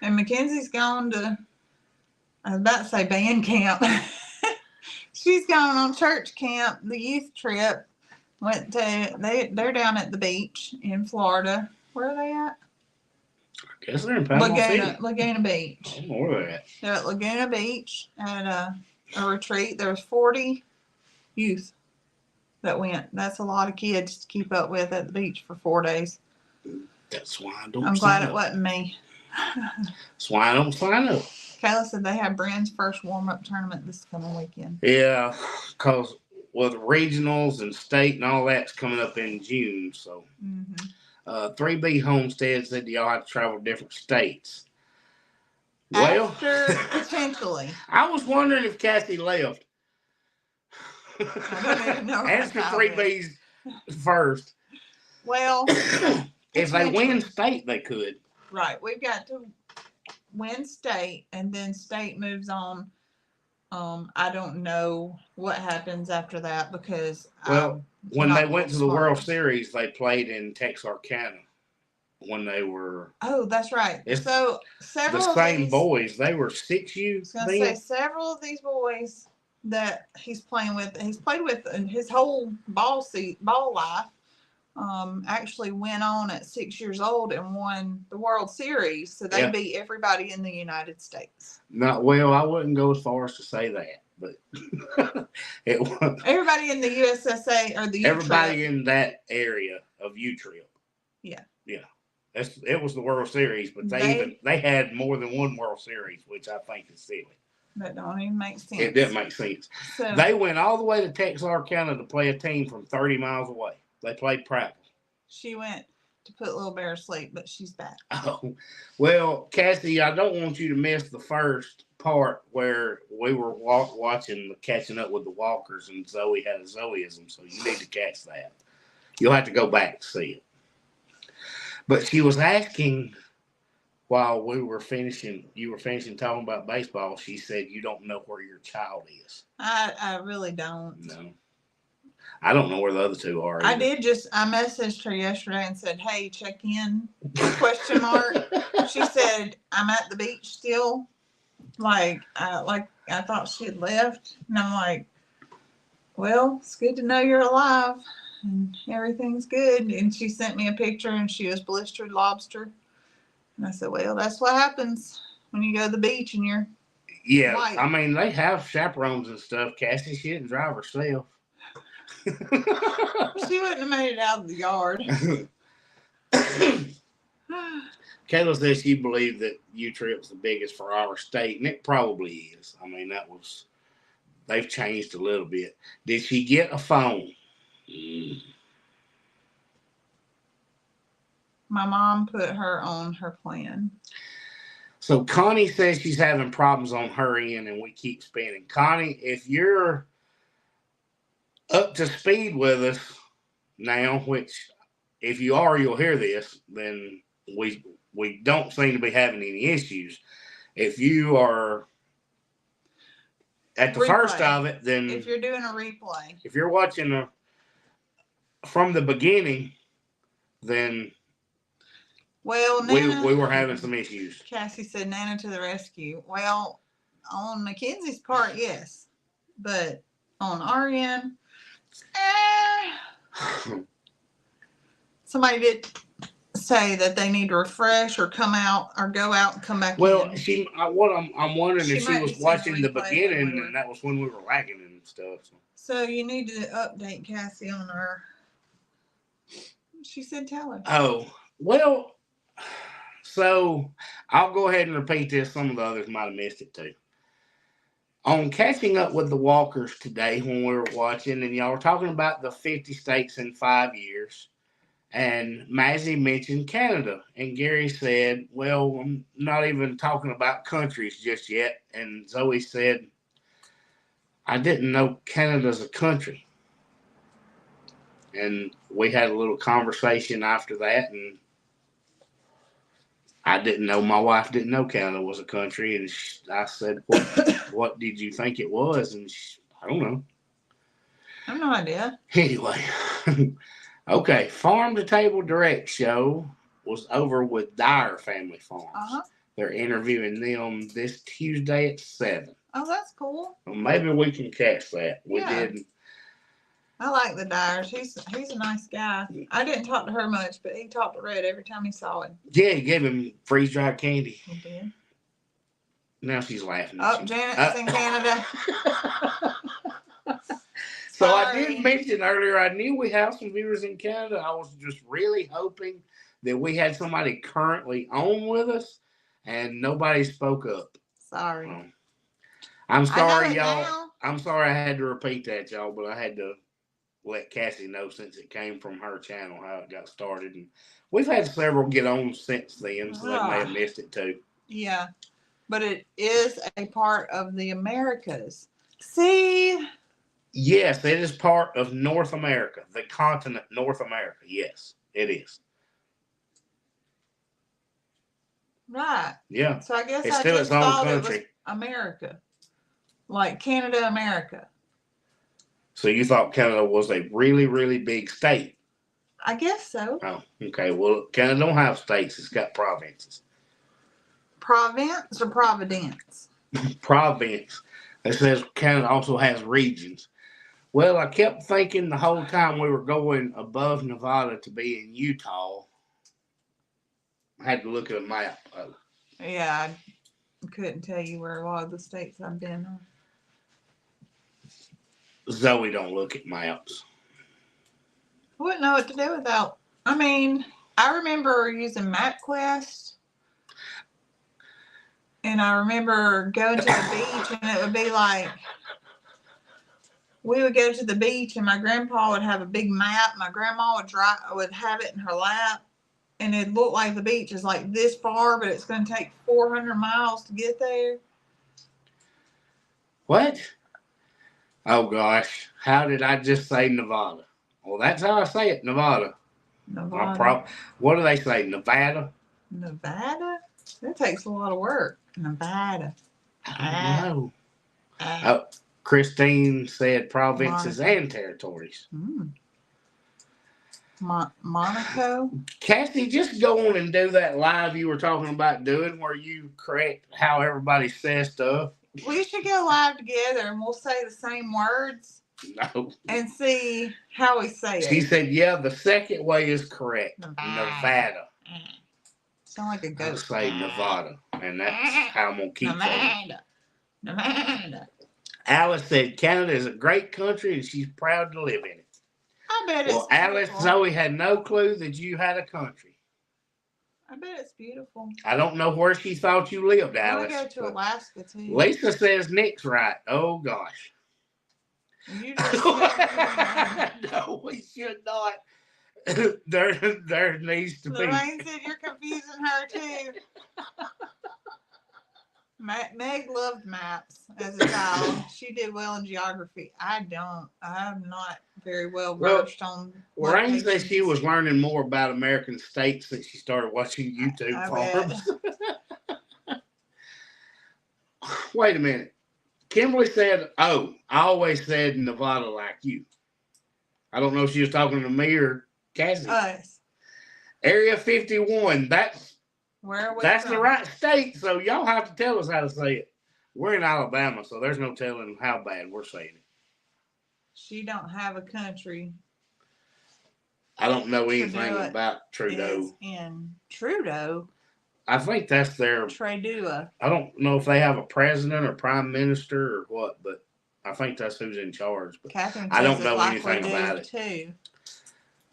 And Mackenzie's gone to, I was about to say band camp. She's gone on church camp, the youth trip. They're down at the beach in Florida. Where are they at? I guess they're in Panama City. Laguna Beach. I don't know where they're at. They're at Laguna Beach at a retreat. There was 40 youth that went. That's a lot of kids to keep up with at the beach for 4 days. That's why I don't. I'm glad it wasn't me. That's why I don't sign up. Kayla said they have Brand's first warm-up tournament this coming weekend. Yeah, because with regionals and state and all that's coming up in June. So 3B Homestead said y'all have to travel to different states. Potentially. I was wondering if Cassie left. I don't even know. Ask the 3Bs first. Well, if they win state, they could. Right. We've got to win state, and then state moves on. I don't know what happens after that because Well, when not they a went to little the World smart. Series, they played in Texarkana when they were. Oh, that's right. It's So the several of same these. boys. They were 6U I was gonna say then. several of these boys that he's playing with, he's played with in his whole ball life. Actually went on at 6 years old and won the World Series. So they Yeah. beat everybody in the United States. Not well. I wouldn't go as far as to say that, but it was Everybody in the USSA or the U everybody trip. in that area of U trip. Yeah. Yeah. It was the World Series, but they had more than one World Series, which I think is silly. That don't even make sense. It didn't make sense. So They went all the way to Texarkana to play a team from 30 miles away. They played Prattville. she went to put Little Bear to sleep, but she's back. Oh, well, Cassie, I don't want you to miss the first part where we were watching Catching Up with the Walkers, and Zoe had a Zoeism, so you need to catch that. You'll have to go back to see it. But she was asking while you were finishing talking about baseball, she said you don't know where your child is. I really don't. No. I don't know where the other two are. I messaged her yesterday and said, "Hey, check in?" Question mark. She said, "I'm at the beach still." Like I thought she had left, and I'm like, "Well, it's good to know you're alive and everything's good." And she sent me a picture, and she was blistered lobster. And I said, "Well, that's what happens when you go to the beach and you're white." I mean, they have chaperones and stuff. Cassie, she didn't drive herself. She wouldn't have made it out of the yard. Kayla says she believed that U-Trip's the biggest for our state, and it probably is. I mean, they've changed a little bit. Did she get a phone? My mom put her on her plan. So Connie says she's having problems on her end, and we keep spinning. Connie, if you're up to speed with us now, which if you are, you'll hear this, then we don't seem to be having any issues. If you are at the first of it, then if you're doing a replay, if you're watching from the beginning, then Nana, we were having some issues. Cassie said, "Nana to the rescue." Well, on Mackenzie's part, yes, but on our end, somebody did say that they need to refresh or come out or go out and come back in. Well, I'm wondering if she was watching the beginning and that was when we were lagging and stuff. So you need to update Cassie on her. She said, "Tell her." Oh, well, so I'll go ahead and repeat this. Some of the others might have missed it too. On Catching Up with the Walkers today when we were watching, and y'all were talking about the 50 states in 5 years, and Mazzy mentioned Canada, and Gary said, well, I'm not even talking about countries just yet, and Zoe said, I didn't know Canada's a country. And we had a little conversation after that, and I didn't know, my wife didn't know Canada was a country, and I said, what did you think it was? And I don't know. I have no idea. Anyway, okay, Farm to Table Direct show was over with Dyer Family Farms. Uh-huh. They're interviewing them this Tuesday at 7. Oh, that's cool. Well, maybe we can catch that. We Yeah. did. I like the Dyers. He's a nice guy. I didn't talk to her much, but he talked to Red every time he saw him. Yeah, he gave him freeze-dried candy. He did. Now she's laughing. Oh, Janet's in Canada. So I did mention earlier, I knew we have some viewers in Canada. I was just really hoping that we had somebody currently on with us, and nobody spoke up. Sorry. I'm sorry, y'all. Now. I'm sorry I had to repeat that, y'all, but I had to let Cassie know since it came from her channel how it got started. And we've had several get on since then, so they may have missed it too. Yeah, but it is a part of the Americas. See? Yes, it is part of North America, the continent North America. Yes, it is. Right. Yeah. So I guess It's I still just its own thought it was country. America. Like Canada, America. So you thought Canada was a really, really big state? I guess so. Oh, okay. Well, Canada don't have states. It's got provinces. Province or Providence? Province. It says Canada also has regions. Well, I kept thinking the whole time we were going above Nevada to be in Utah. I had to look at a map. Yeah, I couldn't tell you where a lot of the states I've been on. Zoe don't look at maps. I wouldn't know what to do without. I mean, I remember using MapQuest. And I remember going to the beach, and it would be like, we would go to the beach, and my grandpa would have a big map. My grandma would have it in her lap, and it looked like the beach is like this far, but it's going to take 400 miles to get there. What? Oh, gosh. How did I just say Nevada? Well, that's how I say it, Nevada. Nevada. What do they say, Nevada? Nevada? That takes a lot of work. Nevada. I don't know. Christine said provinces and territories. Monaco? Cassie, just go on and do that live you were talking about doing where you correct how everybody says stuff. We should go live together and we'll say the same words. No. And see how we say it. She said, yeah, the second way is correct. Nevada. Sound like a I ghost. say Nevada. And that's how I'm going to keep saying it. Nevada. Alice said Canada is a great country and she's proud to live in it. I bet it's Well, Alice, beautiful. Zoe had no clue that you had a country. I bet it's beautiful. I don't know where she thought you lived, Alice. I go to Alaska too. Lisa says Nick's right. Oh, gosh. You just No, we should not. There needs to be. Lorraine said you're confusing her too. Meg loved maps as a child. She did well in geography. I don't. I'm not very well versed on. Lorraine said she was learning more about American states since she started watching YouTube farms. Wait a minute. Kimberly said, oh, I always said Nevada like you. I don't know if she was talking to me or Cassie. Us. Area 51. That's That's the right state, so y'all have to tell us how to say it. We're in Alabama, so there's no telling how bad we're saying it. She don't have a country. I don't know anything about Trudeau. In Trudeau? I think that's their... Trudeau. I don't know if they have a president or prime minister or what, but I think that's who's in charge. But Catherine I don't know anything about it. Too.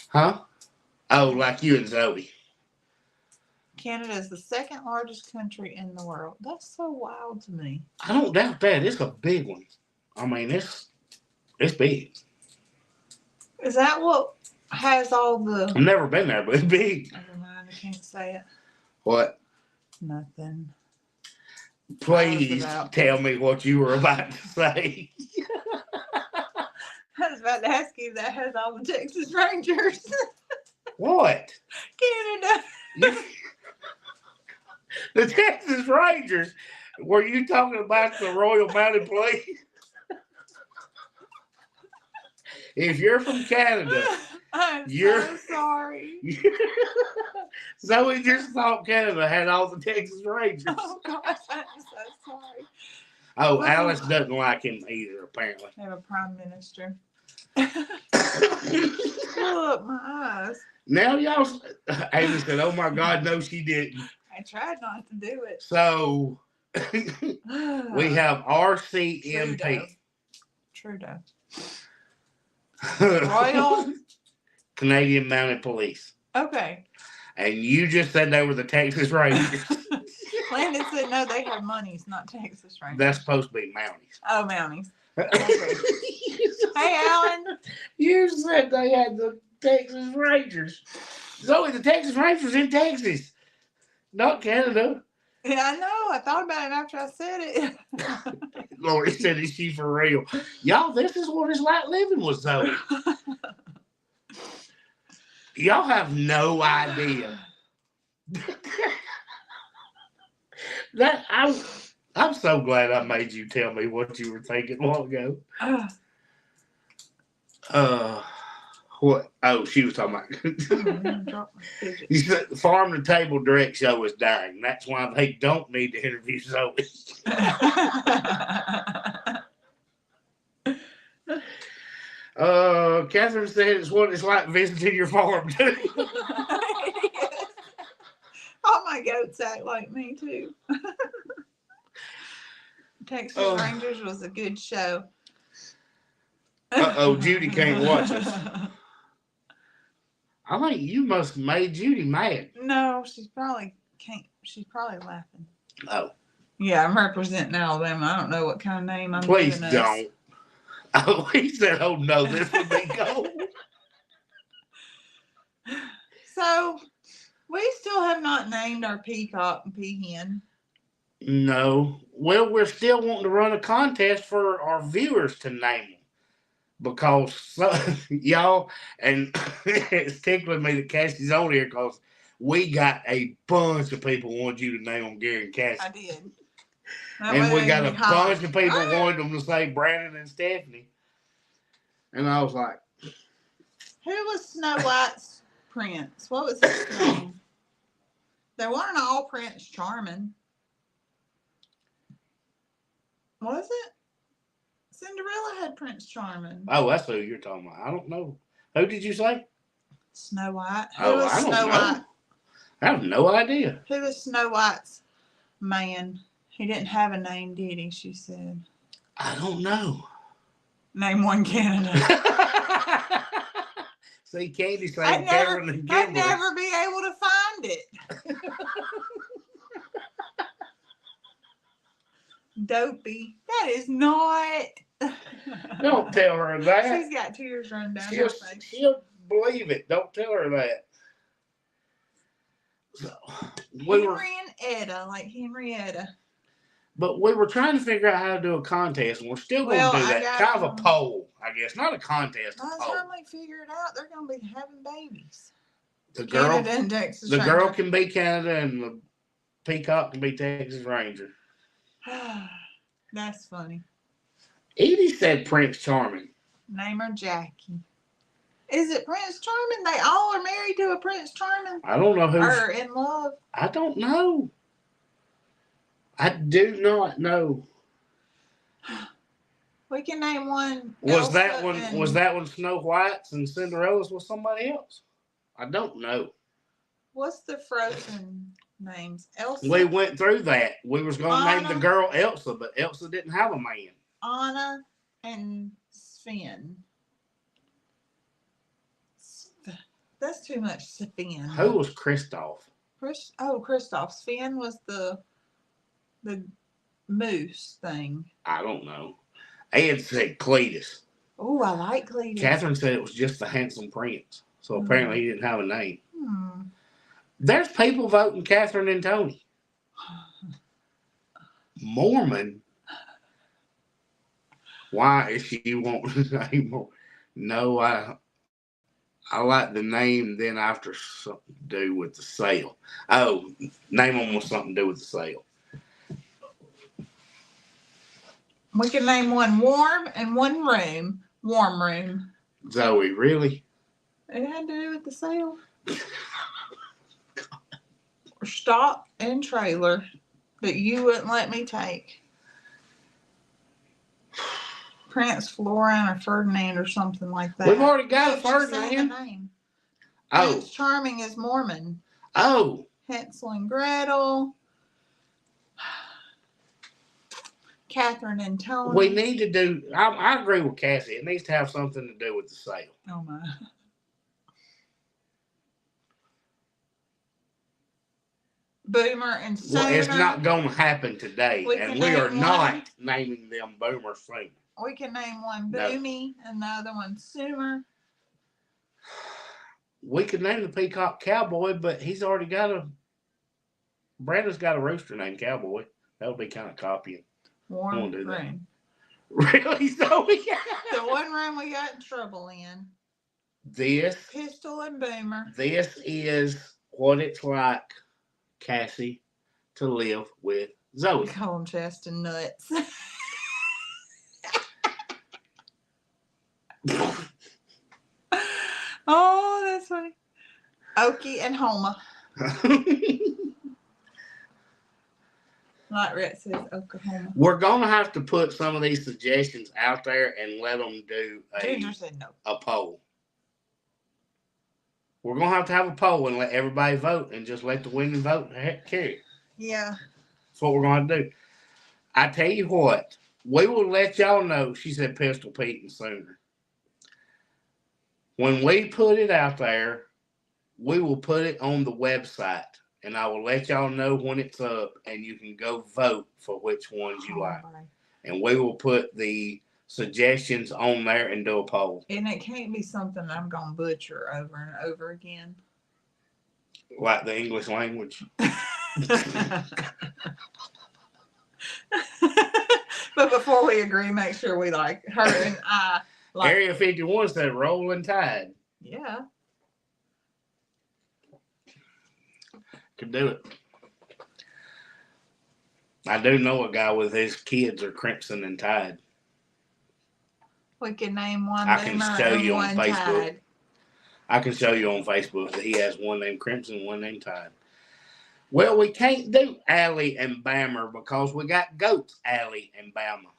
Huh? Oh, like you and Zoe. Canada is the second largest country in the world. That's so wild to me. I don't doubt that. It's a big one. I mean, it's big. Is that what has all the... I've never been there, but it's big. Never mind, I can't say it. What? Nothing. Please tell me what you were about to say. I was about to ask you if that has all the Texas Rangers. What? Canada. The Texas Rangers. Were you talking about the Royal Mounted Police? If you're from Canada, I'm so sorry. Zoe just thought Canada had all the Texas Rangers. Oh gosh, I'm so sorry. Oh, Alice doesn't like him either, apparently. They have a prime minister. Look, my eyes. Now y'all, Amy said, oh my God, no, she didn't. I tried not to do it. So, we have RCMP. Trudeau. Royal Canadian Mounted Police. Okay. And you just said they were the Texas Rangers. Landon said no, they have monies, not Texas Rangers. That's supposed to be Mounties. Oh, Mounties. Okay. Hey, Alan. You said they had the Texas Rangers. Zoe, the Texas Rangers in Texas, not Canada. Yeah, I know. I thought about it after I said it. Lori said, is she for real? Y'all, this is what it's like living with Zoe. Y'all have no idea. I'm so glad I made you tell me what you were thinking a while ago. What? Oh, she was talking about. You said the farm to table direct show is dying. That's why they don't need to interview Zoe. Catherine said it's what it's like visiting your farm too. All my goats act like me too. Texas Rangers was a good show. Judy can't watch us. I think you must have made Judy mad. No, she's probably laughing. Oh. Yeah, I'm representing Alabama. I don't know what kind of name I'm Please giving don't. us. Oh, he said, oh no, this would be gold. So, we still have not named our peacock and peahen. No. Well, we're still wanting to run a contest for our viewers to name them. Because y'all, and it's tickling me that Cassie's on here because we got a bunch of people want you to name them Gary and Cassie. I did. And we got a bunch of people wanting them to say Brandon and Stephanie. And I was like, who was Snow White's prince? What was his name? They weren't all Prince Charming. Was it? Cinderella had Prince Charming. oh, that's who you're talking about. I don't know. Who did you say? Snow White. Who Oh, was I don't Snow know. White? I have no idea. Who was Snow White's man? He didn't have a name, did he? She said. I don't know. Name one candidate. See, Candy saying Karen and Kimberly. I'd never be able to find it. Dopey. That is not. Don't tell her that. She's got tears running down her face. She'll believe it. Don't tell her that. So, Henrietta, like Henrietta. But we were trying to figure out how to do a contest, and we're still going to do that. Kind of a poll, I guess. Not a contest, By a the poll. time they figure it out, they're going to be having babies. The girl, Canada and Texas the Ranger. girl can be Canada, and the peacock can be Texas Ranger. That's funny. Edie said Prince Charming. Name her Jackie. Is it Prince Charming? They all are married to a Prince Charming? I don't know who. Or in love? I don't know. I do not know. We can name one. Was that one Snow White's and Cinderella's with somebody else? I don't know. What's the Frozen names? Elsa. We went through that. We was going to name the Anna. girl Elsa, but Elsa didn't have a man. Anna and Sven. That's too much Sven. Who was Kristoff? Kristoff. Sven was the moose thing. I don't know. Ed said Cletus. Oh, I like Cletus. Catherine said it was just the handsome prince. So apparently he didn't have a name. Hmm. There's people voting Catherine and Tony. Mormon? Why is she wanting to name more? No, I like the name then after something to do with the sale. Oh, name them with something to do with the sale. We can name one warm and one room. Warm room. Zoe, really? It had to do with the sale. Or stock and trailer that you wouldn't let me take. Prince Florian or Ferdinand or something like that. We've already got a She said the Ferdinand. name. Oh. Prince Charming is Mormon. Oh. Hansel and Gretel. Catherine and Tony. We need to do, I agree with Cassie. It needs to have something to do with the sale. Oh my. Boomer and Sooner. Well, it's not going to happen today, and we are not naming them Boomer Sooner. We can name one Boomy and the other one Sooner. We could name the peacock Cowboy, but he's already got Brandon's got a rooster named Cowboy. That would be kind of copying. Warm room. Really, Zoe? The one room we got in trouble in. This. Pistol and Boomer. This is what it's like, Cassie, to live with Zoe. We call them chest and nuts. Oh, that's funny. Okie and Homa. Like Rhett says, Oklahoma. We're going to have to put some of these suggestions out there and let them do Ginger said no. a poll. We're going to have a poll and let everybody vote and just let the winning vote carry. Yeah. That's what we're going to do. I tell you what, we will let y'all know. She said Pistol Pete and Sooner. When we put it out there, we will put it on the website. And I will let y'all know when it's up, and you can go vote for which ones you like. And we will put the suggestions on there and do a poll. And it can't be something I'm going to butcher over and over again. Like the English language. But before we agree, make sure we like her and I. Like, Area 51 said Rolling Tide. Yeah. Could do it. I do know a guy with his kids are Crimson and Tide. We can name one. I can show you on Facebook. Tide. I can show you on Facebook that he has one named Crimson, one named Tide. Well, we can't do Allie and Bammer because we got goats, Allie and Bama.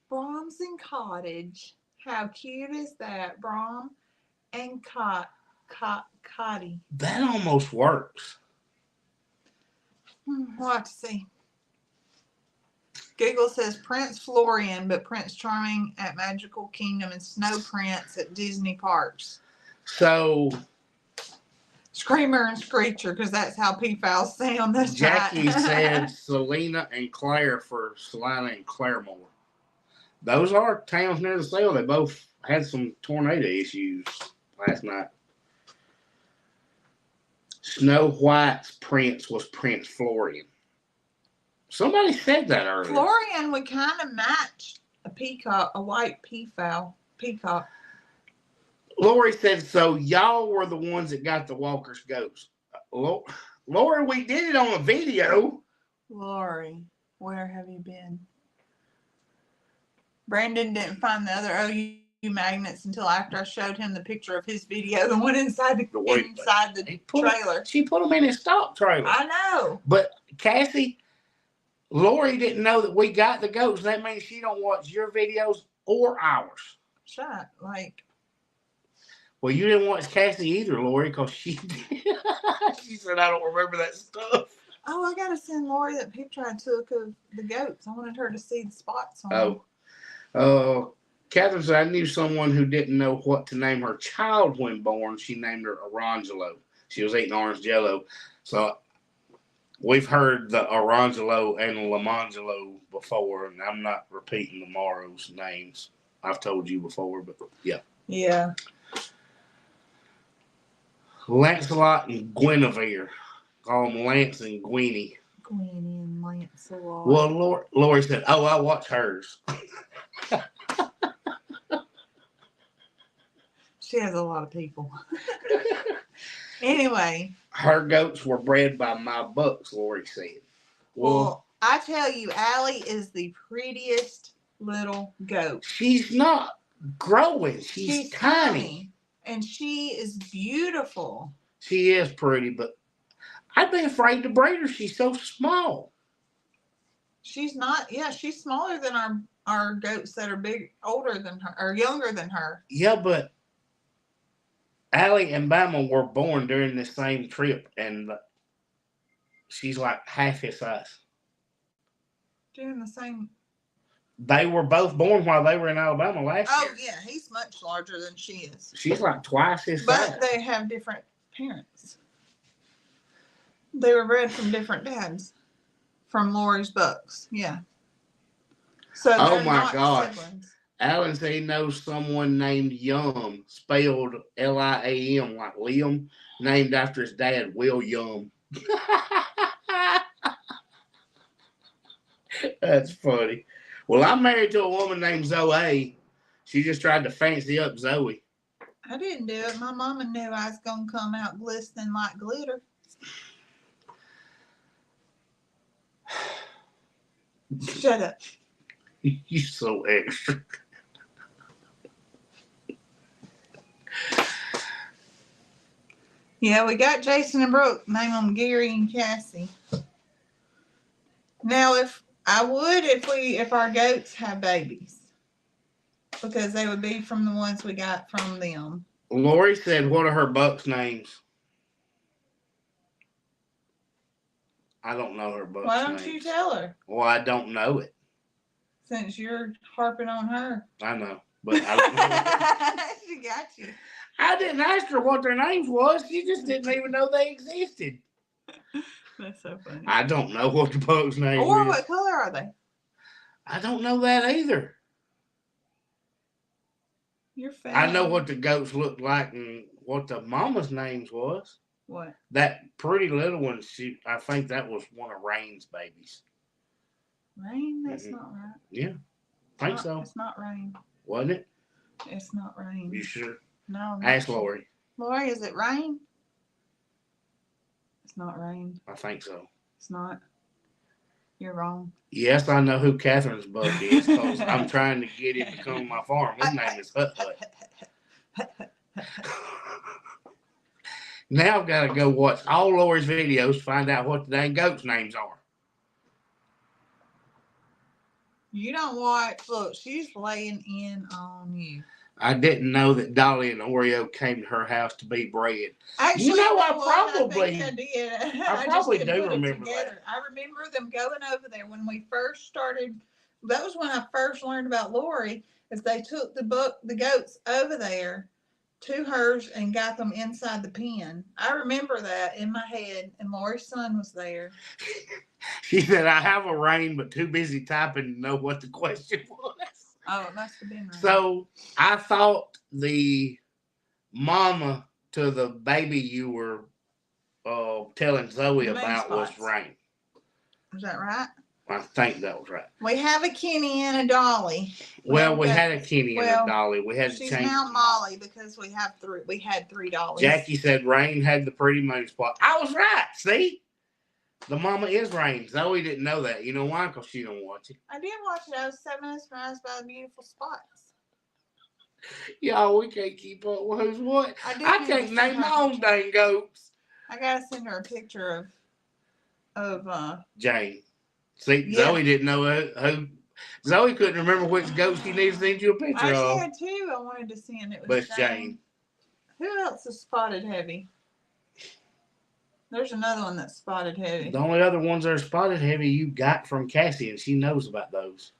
Brahms and Cottage. How cute is that? Brahm and Cotty. That almost works. We'll have to see. Google says Prince Florian, but Prince Charming at Magical Kingdom and Snow Prince at Disney Parks. So Screamer and Screecher, because that's how peafowls sound. That's Jackie right. said Selena and Claire for Salina and Claremore. Those are towns near the sale. They both had some tornado issues last night. Snow White's prince was Prince Florian. Somebody said that earlier. Florian would kind of match a peacock, a white peacock. Lori said, so y'all were the ones that got the Walker's ghost. Lori, we did it on a video. Lori, where have you been? Brandon didn't find the other OU magnets until after I showed him the picture of his video, the one inside the trailer. She put them in his stock trailer. I know. But Cassie, Lori didn't know that we got the goats. That means she don't watch your videos or ours. Shut, like. Well, you didn't watch Cassie either, Lori, because she did. She said, I don't remember that stuff. Oh, I got to send Lori that picture I took of the goats. I wanted her to see the spots on them. Catherine said, I knew someone who didn't know what to name her child when born. She named her Orangelo. She was eating orange jello. So we've heard the Orangelo and Lamangelo before, and I'm not repeating tomorrow's names. I've told you before, but yeah. Yeah. Lancelot and Guinevere. Call them Lance and Gweenie. Gweenie and Lancelot. Well, Lori said, oh, I watch hers. She has a lot of people. Anyway. Her goats were bred by my bucks, Lori said. Well, I tell you, Allie is the prettiest little goat. She's not growing. She's tiny. And she is beautiful. She is pretty, but I'd be afraid to breed her. She's so small. She's not. Yeah, she's smaller than our goats that are older than her, or younger than her. Yeah, but Allie and Bama were born during the same trip, and she's like half his size. During the same. They were both born while they were in Alabama last year. Oh, yeah. He's much larger than she is. She's like twice his size. But they have different parents. They were bred from different dads. From Lori's bucks. Yeah. So oh, my gosh. Siblings. Alan said he knows someone named Yum, spelled Liam, like Liam, named after his dad, William. That's funny. Well, I'm married to a woman named Zoe. She just tried to fancy up Zoe. I didn't do it. My mama knew I was going to come out glistening like glitter. Shut up. You so extra. Yeah, we got Jason and Brooke. Name them Gary and Cassie. Now, if our goats have babies, because they would be from the ones we got from them. Lori said, "What are her bucks' names?" I don't know her bucks' Why don't names. you tell her? Well, I don't know it. Since you're harping on her. I know, but I don't know. She got you. I didn't ask her what their names was. She just didn't even know they existed. That's so funny. I don't know what the buck's name Or is. what color are they? I don't know that either. You're fat. I know what the goats looked like and what the mama's names was. What? That pretty little one, I think that was one of Rain's babies. Rain? That's not right. Yeah, I think so. It's not Rain. Wasn't it? It's not Rain. You sure? No. Ask Lori. Lori, is it Rain? It's not Rain. I think so. It's not. You're wrong. Yes, I know who Catherine's buck is because I'm trying to get him to come to my farm. His name is Hut Hut. Now I've got to go watch all Lori's videos to find out what the dang goats' names are. You don't watch. Look, she's laying in on you. I didn't know that Dolly and Oreo came to her house to be bred. Actually, you know, I probably did. I probably just do put it remember together. I remember them going over there when we first started. That was when I first learned about Lori. Is they took the goats over there to hers and got them inside the pen. I remember that in my head, and Lori's son was there. She said, "I have a Rain, but too busy typing to know what the question was." Oh, it must have been Rain. So I thought the mama to the baby you were telling Zoe about was Rain. Is that right? I think that was right. We have a Kenny and a Dolly. Well, we had a Kenny and a Dolly. We had to she's change. She's now Molly because we had three Dollies. Jackie said Rain had the pretty moon spot. I was right. See, the mama is Rain. Zoe didn't know that. You know why? Because she don't watch it. I did watch it. I was so mesmerized by the beautiful spots. Y'all, we can't keep up with who's what. I can't name my own dang goats. I gotta send her a picture of Jane. See, yeah. Zoe didn't know who. Zoe couldn't remember which goat she needed to send you a picture of. I had two. I wanted to send it. But it's Jane. Who else is spotted heavy? There's another one that's spotted heavy. The only other ones that are spotted heavy you got from Cassie, and she knows about those.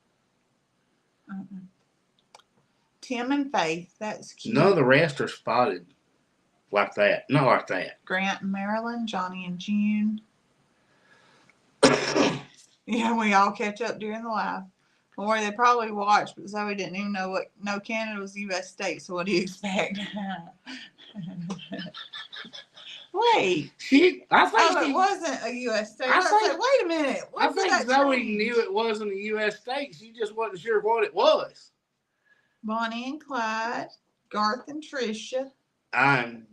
Tim and Faith. That's cute. None of the rest are spotted like that. Not like that. Grant and Marilyn, Johnny and June. Yeah, we all catch up during the live. Or they probably watched, but Zoe didn't even know Canada was a U.S. state, so what do you expect? Wait. It wasn't a U.S. state. I said, wait a minute. I think Zoe knew it wasn't a U.S. state. She just wasn't sure what it was. Bonnie and Clyde, Garth and Tricia. I'm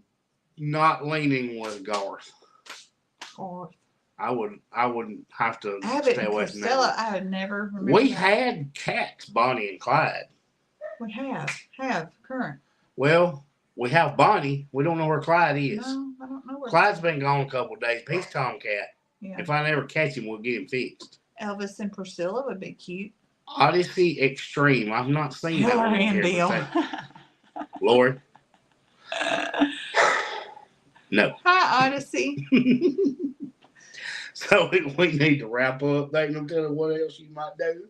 not leaning with Garth. I wouldn't have to stay away from that. I would never remember. We had cats, Bonnie and Clyde. We have current. Well, we have Bonnie. We don't know where Clyde is. No, I don't know where. Clyde's been gone a couple of days. He's tomcat. Yeah. If I never catch him, we'll get him fixed. Elvis and Priscilla would be cute. Odyssey Extreme. I've not seen that one. Hillary and Bill. Lord. No. Hi, Odyssey. So we need to wrap up. They can tell her what else you might do.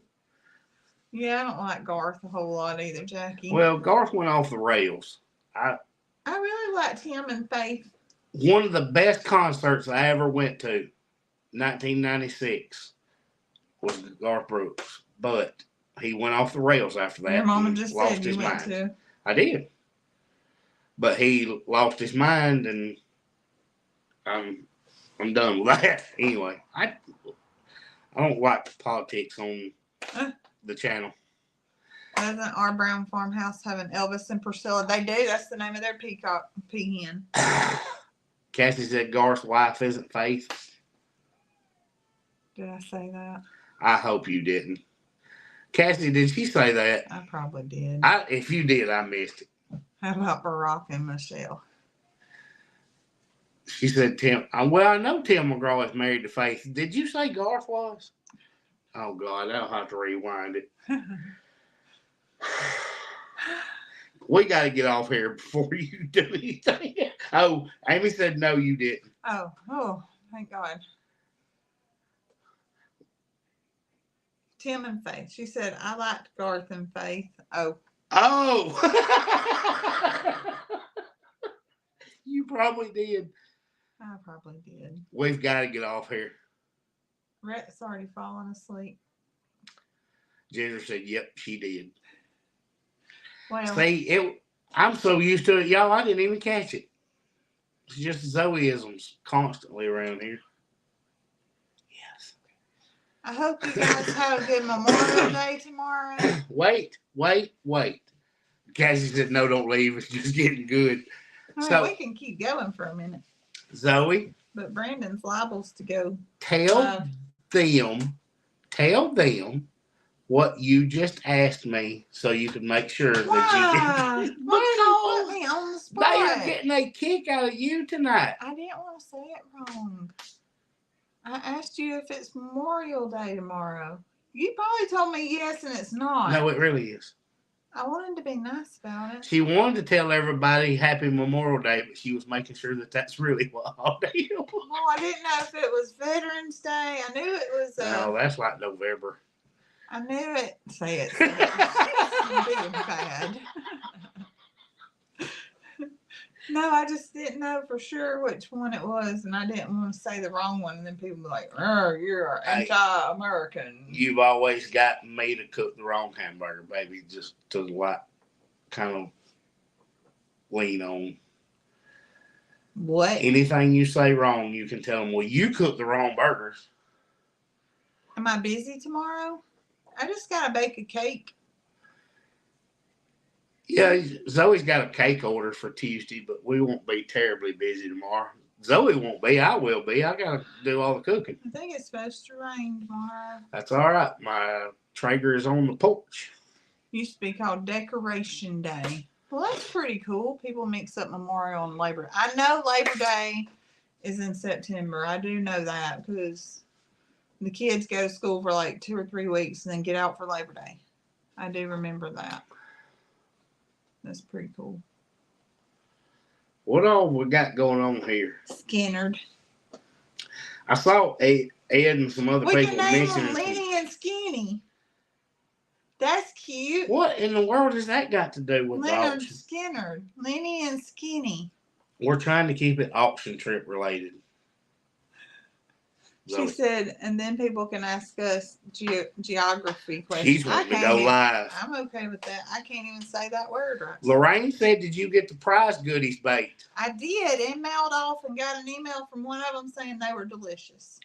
Yeah, I don't like Garth a whole lot either, Jackie. Well, Garth went off the rails. I really liked him and Faith. One of the best concerts I ever went to, 1996, was Garth Brooks. But he went off the rails after that. Your mama just said you went to. I did. But he lost his mind, and I'm done with that. Anyway, I don't like politics on the channel. Doesn't our brown farmhouse have an Elvis and Priscilla? They do. That's the name of their peahen. Cassie said Garth's wife isn't Faith. Did I say that? I hope you didn't. Cassie, did she say that? I probably did. If you did, I missed it. How about Barack and Michelle? She said Tim. Well, I know Tim McGraw is married to Faith. Did you say Garth was? Oh, God, I'll have to rewind it. We got to get off here before you do anything. Oh, Amy said no, you didn't. Oh, thank God. Tim and Faith. She said, I liked Garth and Faith. Oh. You probably did. I probably did. We've got to get off here. Rhett's already fallen asleep. Ginger said, yep, she did. Well, See, I'm so used to it, y'all, I didn't even catch it. It's just Zoeisms constantly around here. Yes. I hope you guys have a good Memorial Day tomorrow. Wait. Cassie said, no, don't leave. It's just getting good. We can keep going for a minute. Zoe. But Brandon's liable to go. Tell them what you just asked me so you can make sure that you did. Why put me on the spot? They are getting a kick out of you tonight. I didn't want to say it wrong. I asked you if it's Memorial Day tomorrow. You probably told me yes, and it's not. No, it really is. I wanted to be nice about it. She wanted to tell everybody Happy Memorial Day, but she was making sure that that's really what holiday it was. Well, I didn't know if it was Veterans Day. I knew it was. No, that's like November. I knew it. Say it. I'm being bad. No, I just didn't know for sure which one it was, and I didn't want to say the wrong one, and then people be like, "Oh, you're anti-American." You've always got me to cook the wrong hamburger, baby, just to like kind of lean on. What? Anything you say wrong, you can tell them, well, you cooked the wrong burgers. Am I busy tomorrow? I just got to bake a cake. Yeah, Zoe's got a cake order for Tuesday, but we won't be terribly busy tomorrow. Zoe won't be. I will be. I got to do all the cooking. I think it's supposed to rain tomorrow. That's all right. My Traeger is on the porch. Used to be called Decoration Day. Well, that's pretty cool. People mix up Memorial and Labor Day. I know Labor Day is in September. I do know that because the kids go to school for like 2 or 3 weeks and then get out for Labor Day. I do remember that. That's pretty cool. What all we got going on here? Skinnerd. I saw Ed and some other We people can name them mentioning. Lenny and Skinny. That's cute. What in the world has that got to do with the Leonard auction? Skinner. Lenny and Skinny. We're trying to keep it auction trip related. She said, and then people can ask us geography questions. He's wanting to go live. I'm okay with that. I can't even say that word right. Lorraine said, did you get the prize goodies baked? I did. It mailed off and got an email from one of them saying they were delicious.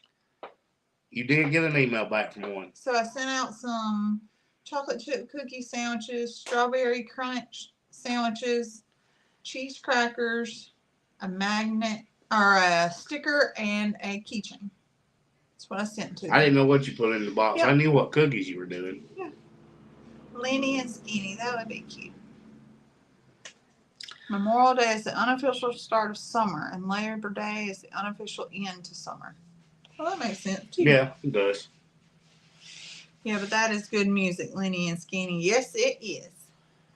You did get an email back from one. So I sent out some chocolate chip cookie sandwiches, strawberry crunch sandwiches, cheese crackers, a magnet or a sticker, and a keychain. That's what I sent to them. I didn't know what you put in the box. Yep. I knew what cookies you were doing. Yeah. Lenny and Skinny. That would be cute. Memorial Day is the unofficial start of summer, and Labor Day is the unofficial end to summer. Well, that makes sense, too. Yeah, it does. Yeah, but that is good music, Lenny and Skinny. Yes, it is.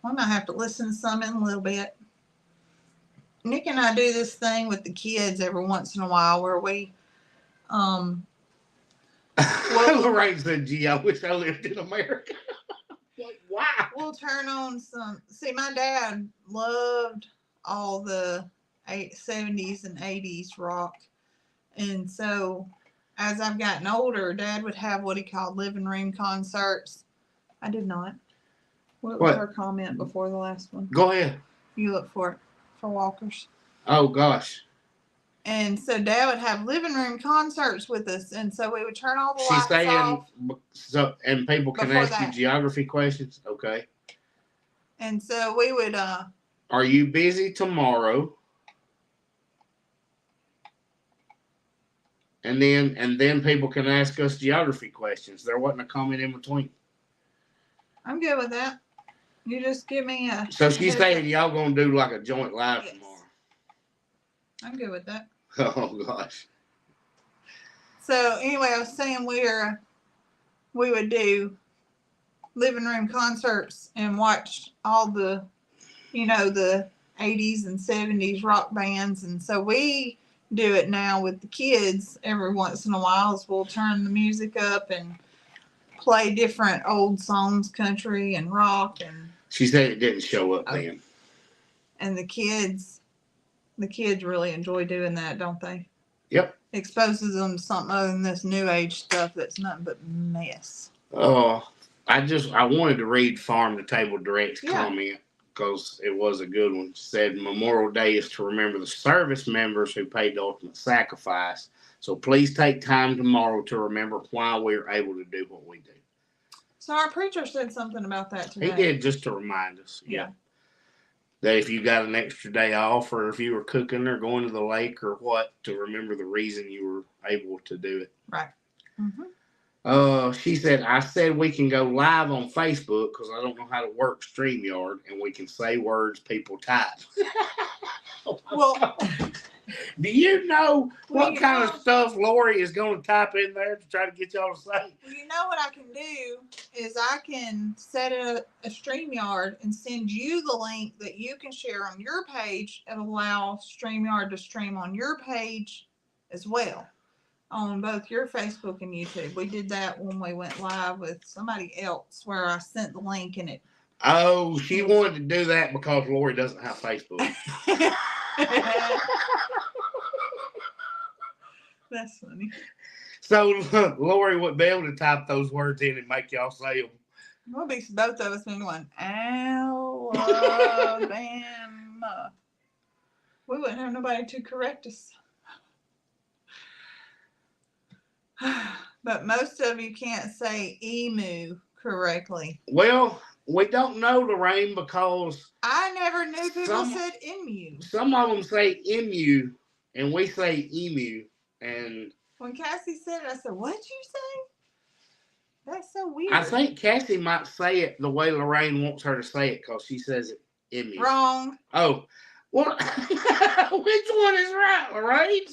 I might have to listen to some in a little bit. Nick and I do this thing with the kids every once in a while where we, Lorraine said, gee, I wish I lived in America. Like, wow. We'll turn on some. See, my dad loved all the 70s and 80s rock. And so as I've gotten older, Dad would have what he called living room concerts. I did not. What was her comment before the last one? Go ahead. You look for it for walkers. Oh, gosh. And so Dad would have living room concerts with us. And so we would turn all the lights off. So, and people can ask you geography questions? Okay. And so we would... Are you busy tomorrow? And then people can ask us geography questions. There wasn't a comment in between. I'm good with that. You just give me a. So she's saying y'all gonna do like a joint live tomorrow. I'm good with that. Oh gosh. So anyway, I was saying we would do living room concerts and watch all the, the 80s and 70s rock bands. And so we do it now with the kids every once in a while. As we'll turn the music up and play different old songs, country and rock. And she said it didn't show up then. And the kids really enjoy doing that, don't they? Yep. Exposes them to something other than this new age stuff that's nothing but mess. Oh, I wanted to read Farm to Table Direct's comment because it was a good one. It said Memorial Day is to remember the service members who paid the ultimate sacrifice. So please take time tomorrow to remember why we're able to do what we do. So our preacher said something about that today. He did, just to remind us. Yeah. That if you got an extra day off, or if you were cooking or going to the lake or what, to remember the reason you were able to do it. Right. Mm-hmm. She said, I said we can go live on Facebook because I don't know how to work StreamYard, and we can say words people type. Well, do you know what kind of stuff Lori is going to type in there to try to get y'all to say? Well, you know what I can do is I can set a StreamYard and send you the link that you can share on your page and allow StreamYard to stream on your page as well on both your Facebook and YouTube. We did that when we went live with somebody else where I sent the link and it. Oh, she wanted to do that because Lori doesn't have Facebook. That's funny. So Lori would be able to type those words in and make y'all say them. We'll be both of us being going, Alabama. We wouldn't have nobody to correct us. But most of you can't say emu correctly. Well, we don't know, Lorraine, because I never knew people said emu. Some of them say emu, and we say emu. And when Cassie said it, I said, "What'd you say?" That's so weird. I think Cassie might say it the way Lorraine wants her to say it because she says it emu. Wrong. Oh, well, which one is right, Lorraine?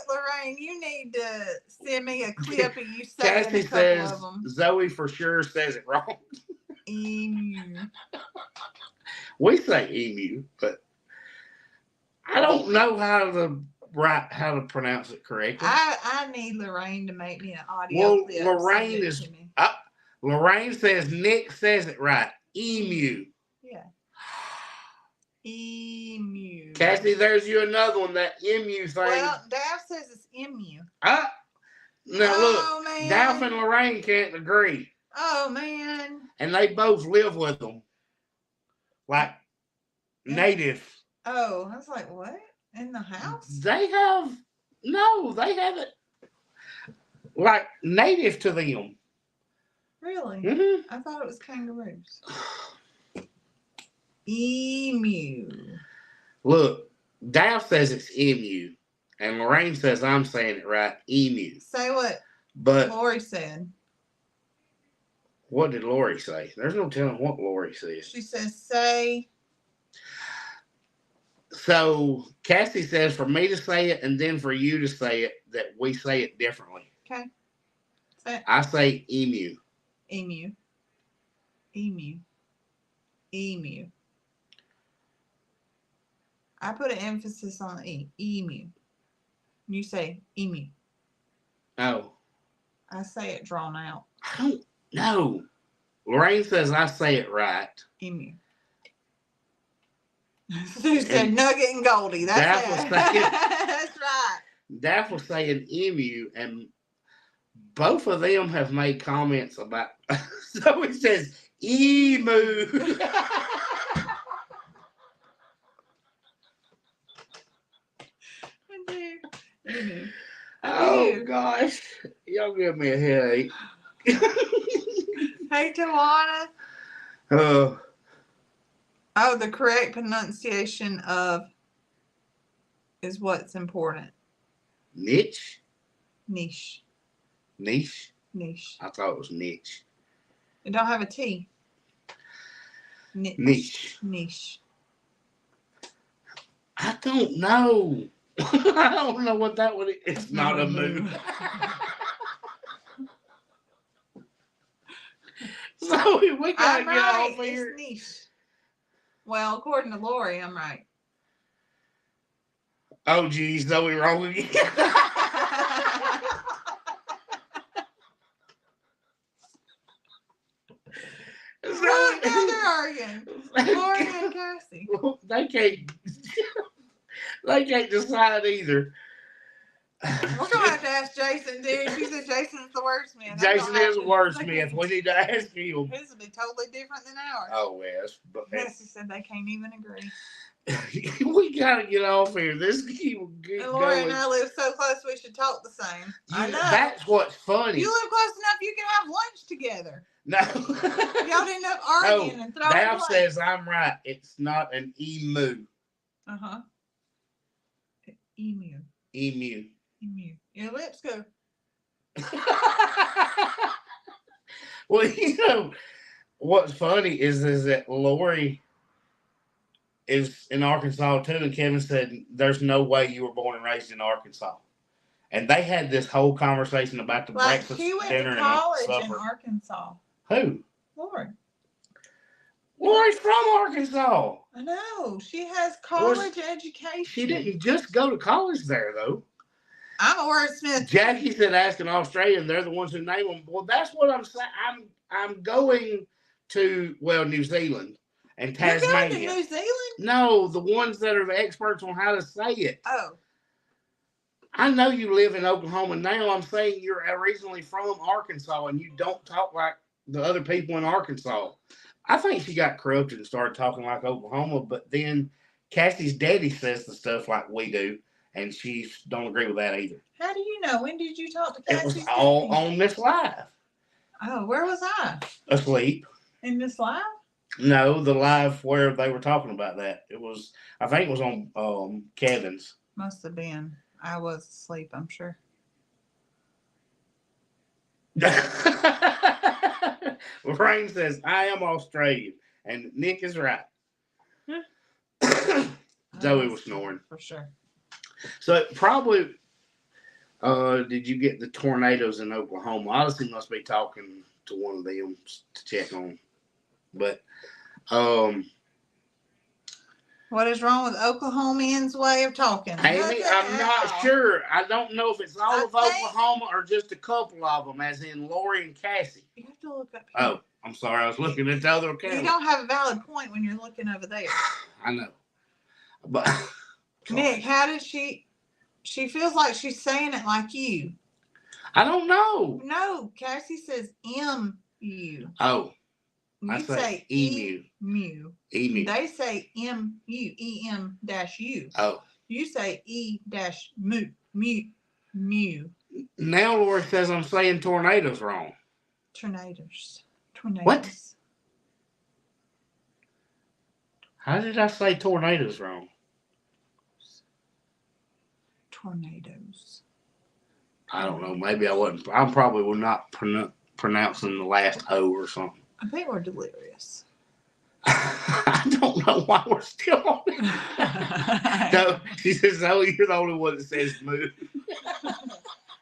Lorraine, you need to send me a clip of you saying Cassie a couple says of them. Zoe for sure says it wrong. Emu. We say emu, but I don't know how to pronounce it correctly. I need Lorraine to make me an audio clip. Lorraine says Nick says it right. Emu. Yeah. Emu. Cassie, there's you another one, that emu thing. Well, Dav says it's emu. Now look, man. Dav and Lorraine can't agree. Oh, man. And they both live with them. Like native. Oh, I was like, what? In the house? They have it like native to them. Really? Mm-hmm. I thought it was kangaroos. Emu. Look, Dav says it's emu, and Lorraine says I'm saying it right. Emu. Say what Lori said. What did Lori say? There's no telling what Lori says. She says say. So Cassie says for me to say it and then for you to say it, that we say it differently. Okay. Say it. I say emu. Emu. Emu. Emu. I put an emphasis on E. Emu. You say emu. Oh. I say it drawn out. I don't know. Lorraine says I say it right. Emu. Sue said Nugget and Goldie. That's it. That's right. Daff was saying emu, and both of them have made comments about. So it says emu. Oh gosh, y'all give me a headache. Hey, Tawana. Oh, the correct pronunciation of is what's important. Niche? Niche. Niche? Niche. I thought it was niche. It don't have a T. Niche. Niche. I don't know. I don't know what that would. It's not a moo. So we gotta get off here. It's niche. Well, according to Lori, I'm right. Oh, geez, Zoe wrong again. Well, now they're arguing. Lori and Cassie. They can't decide either. We're gonna have to ask Jason, dude. She said Jason's the wordsmith. Jason is a wordsmith. We need to ask him. His will be totally different than ours. Oh, yes. But Cassie said they can't even agree. We gotta get off here. This keep And Lori and I live so close we should talk the same. I know. That's what's funny. You live close enough you can have lunch together. No. Y'all end up arguing and throwing Dad says I'm right. It's not an emu. Uh-huh. Emu. Emu. Emu. Your lips go. Well, you know, what's funny is that Lori is in Arkansas too, and Kevin said, there's no way you were born and raised in Arkansas. And they had this whole conversation about the breakfast, he went dinner, to college and in supper. Arkansas. Who? Lori. Lori's from Arkansas. I know. She has college education. She didn't just go to college there, though. I'm a wordsmith. Jackie said ask an Australian. They're the ones who name them. Well, that's what I'm saying. I'm going to, New Zealand and Tasmania. You're going to New Zealand? No, the ones that are the experts on how to say it. Oh. I know you live in Oklahoma now. I'm saying you're originally from Arkansas and you don't talk like the other people in Arkansas. I think she got corrupted and started talking like Oklahoma, but then Cassie's daddy says the stuff like we do, and she don't agree with that either. How do you know? When did you talk to Cassie's daddy? It was all on this live. Oh, where was I? Asleep. In this live? No, the live where they were talking about that. It was, I think it was on Kevin's. Must have been. I was asleep, I'm sure. Lorraine says, I am Australian. And Nick is right. Zoe was snoring. For sure. So probably, did you get the tornadoes in Oklahoma? Odyssey must be talking to one of them to check on. But, what is wrong with Oklahomans' way of talking? Amy, I'm not sure. I don't know if it's all of Oklahoma or just a couple of them, as in Lori and Cassie. You have to look up here. Oh, I'm sorry. I was looking at the other camera. You don't have a valid point when you're looking over there. I know. But Nick, how did she feels like she's saying it like you. I don't know. No, Cassie says M-U. Oh. You I say emu. Emu. They say M-U, E-M-U. Oh. You say E-mu. Now Lori says I'm saying tornadoes wrong. Tornadoes. What? How did I say tornadoes wrong? Tornadoes. I don't know. Maybe I wasn't. I probably not pronouncing the last O or something. I think we're delirious. I don't know why we're still on it. No, she says, Zoe, you're the only one that says move.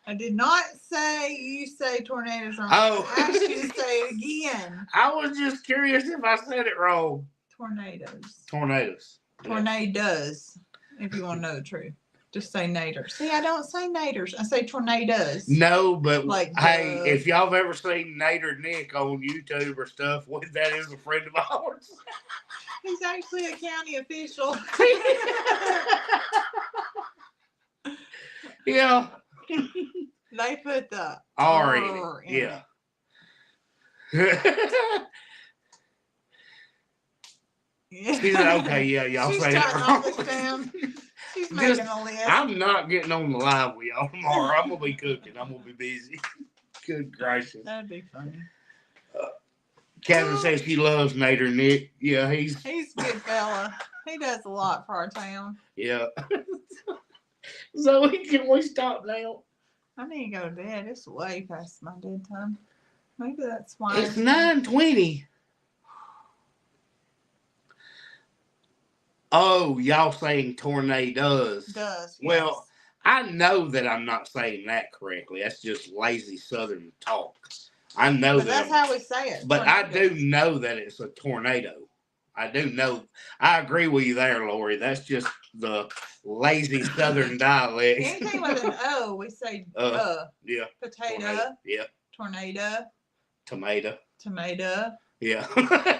I did not say you say tornadoes wrong. Oh. I asked you to say it again. I was just curious if I said it wrong. Tornadoes. Tornadoes. Tornadoes, if you want to know the truth. Just say naders. See, I don't say naders. I say tornadoes. No, but like, hey, if y'all have ever seen Nader Nick on YouTube or stuff, that is a friend of ours. He's actually a county official. Yeah. They put the R in it. Yeah. Yeah. She said, okay, yeah, y'all She's say it wrong. this down. She's making a list. I'm not getting on the live with y'all tomorrow. I'm going to be cooking. I'm going to be busy. Good gracious. That'd be funny. Kevin says she loves Nader Nick. Yeah, he's a good fella. He does a lot for our town. Yeah. Zoe, can we stop now? I need to go to bed. It's way past my bedtime. Maybe that's why. It's 9:20. Oh, y'all saying tornadoes. Does. Well, I know that I'm not saying that correctly. That's just lazy Southern talk. I know but that's how we say it. But tornadoes. I do know that it's a tornado. I do know. I agree with you there, Lori. That's just the lazy Southern dialect. Anything with an O, we say Yeah. Potato. Yeah. Tornado. Tomato. Tomato. Yeah.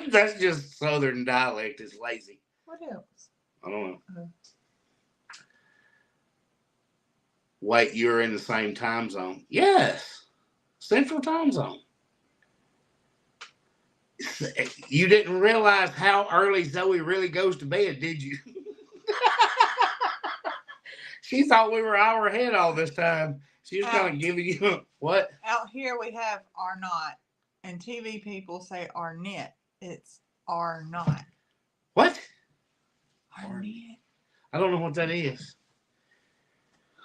That's just Southern dialect. It's lazy. What else? I don't know. Wait, you're in the same time zone? Yes. Central time zone. You didn't realize how early Zoe really goes to bed, did you? She thought we were an hour ahead all this time. She was kind of giving you what? Out here we have are not, and TV people say are knit. It's are not. What? Are knit. I don't know what that is.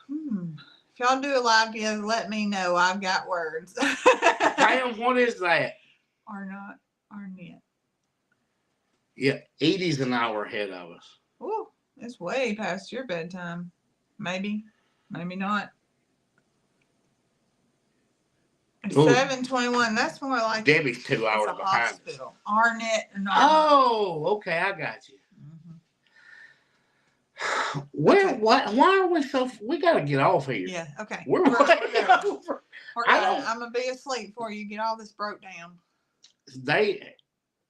If y'all do a live give, let me know. I've got words. Damn, what is that? Are not, are knit. Yeah, Edie's an hour ahead of us. Ooh, it's way past your bedtime. Maybe, maybe not. It's 7:21. That's more like Debbie's 2 hours it's a behind hospital. us. Arnett and Arnett. Oh, okay, I got you. Where? Okay. What? Why are we so? We gotta get off here. Yeah. Okay. We're way over. I'm gonna be asleep before you get all this broke down.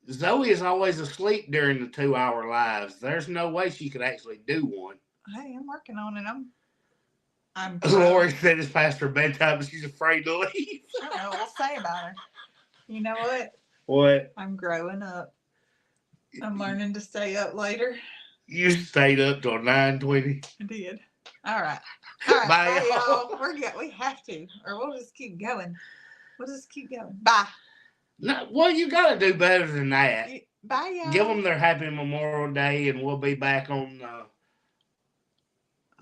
Zoe is always asleep during the 2 hour lives. There's no way she could actually do one. Hey, I'm working on it. I'm. Lori said it's past her bedtime, but she's afraid to leave. I don't know what to say about her. You know what? What? I'm growing up. I'm learning to stay up later. You stayed up till 9:20. I did. All right. All right. Bye, y'all. We have to, or we'll just keep going. Bye. No, well, you got to do better than that. Bye, y'all. Give them their happy Memorial Day, and we'll be back on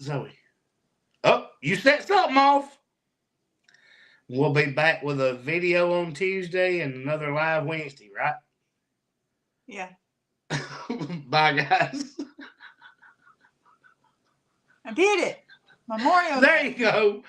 Zoe. Oh, you set something off. We'll be back with a video on Tuesday and another live Wednesday, right? Yeah. Bye, guys. I did it. Memorial Day. There you go.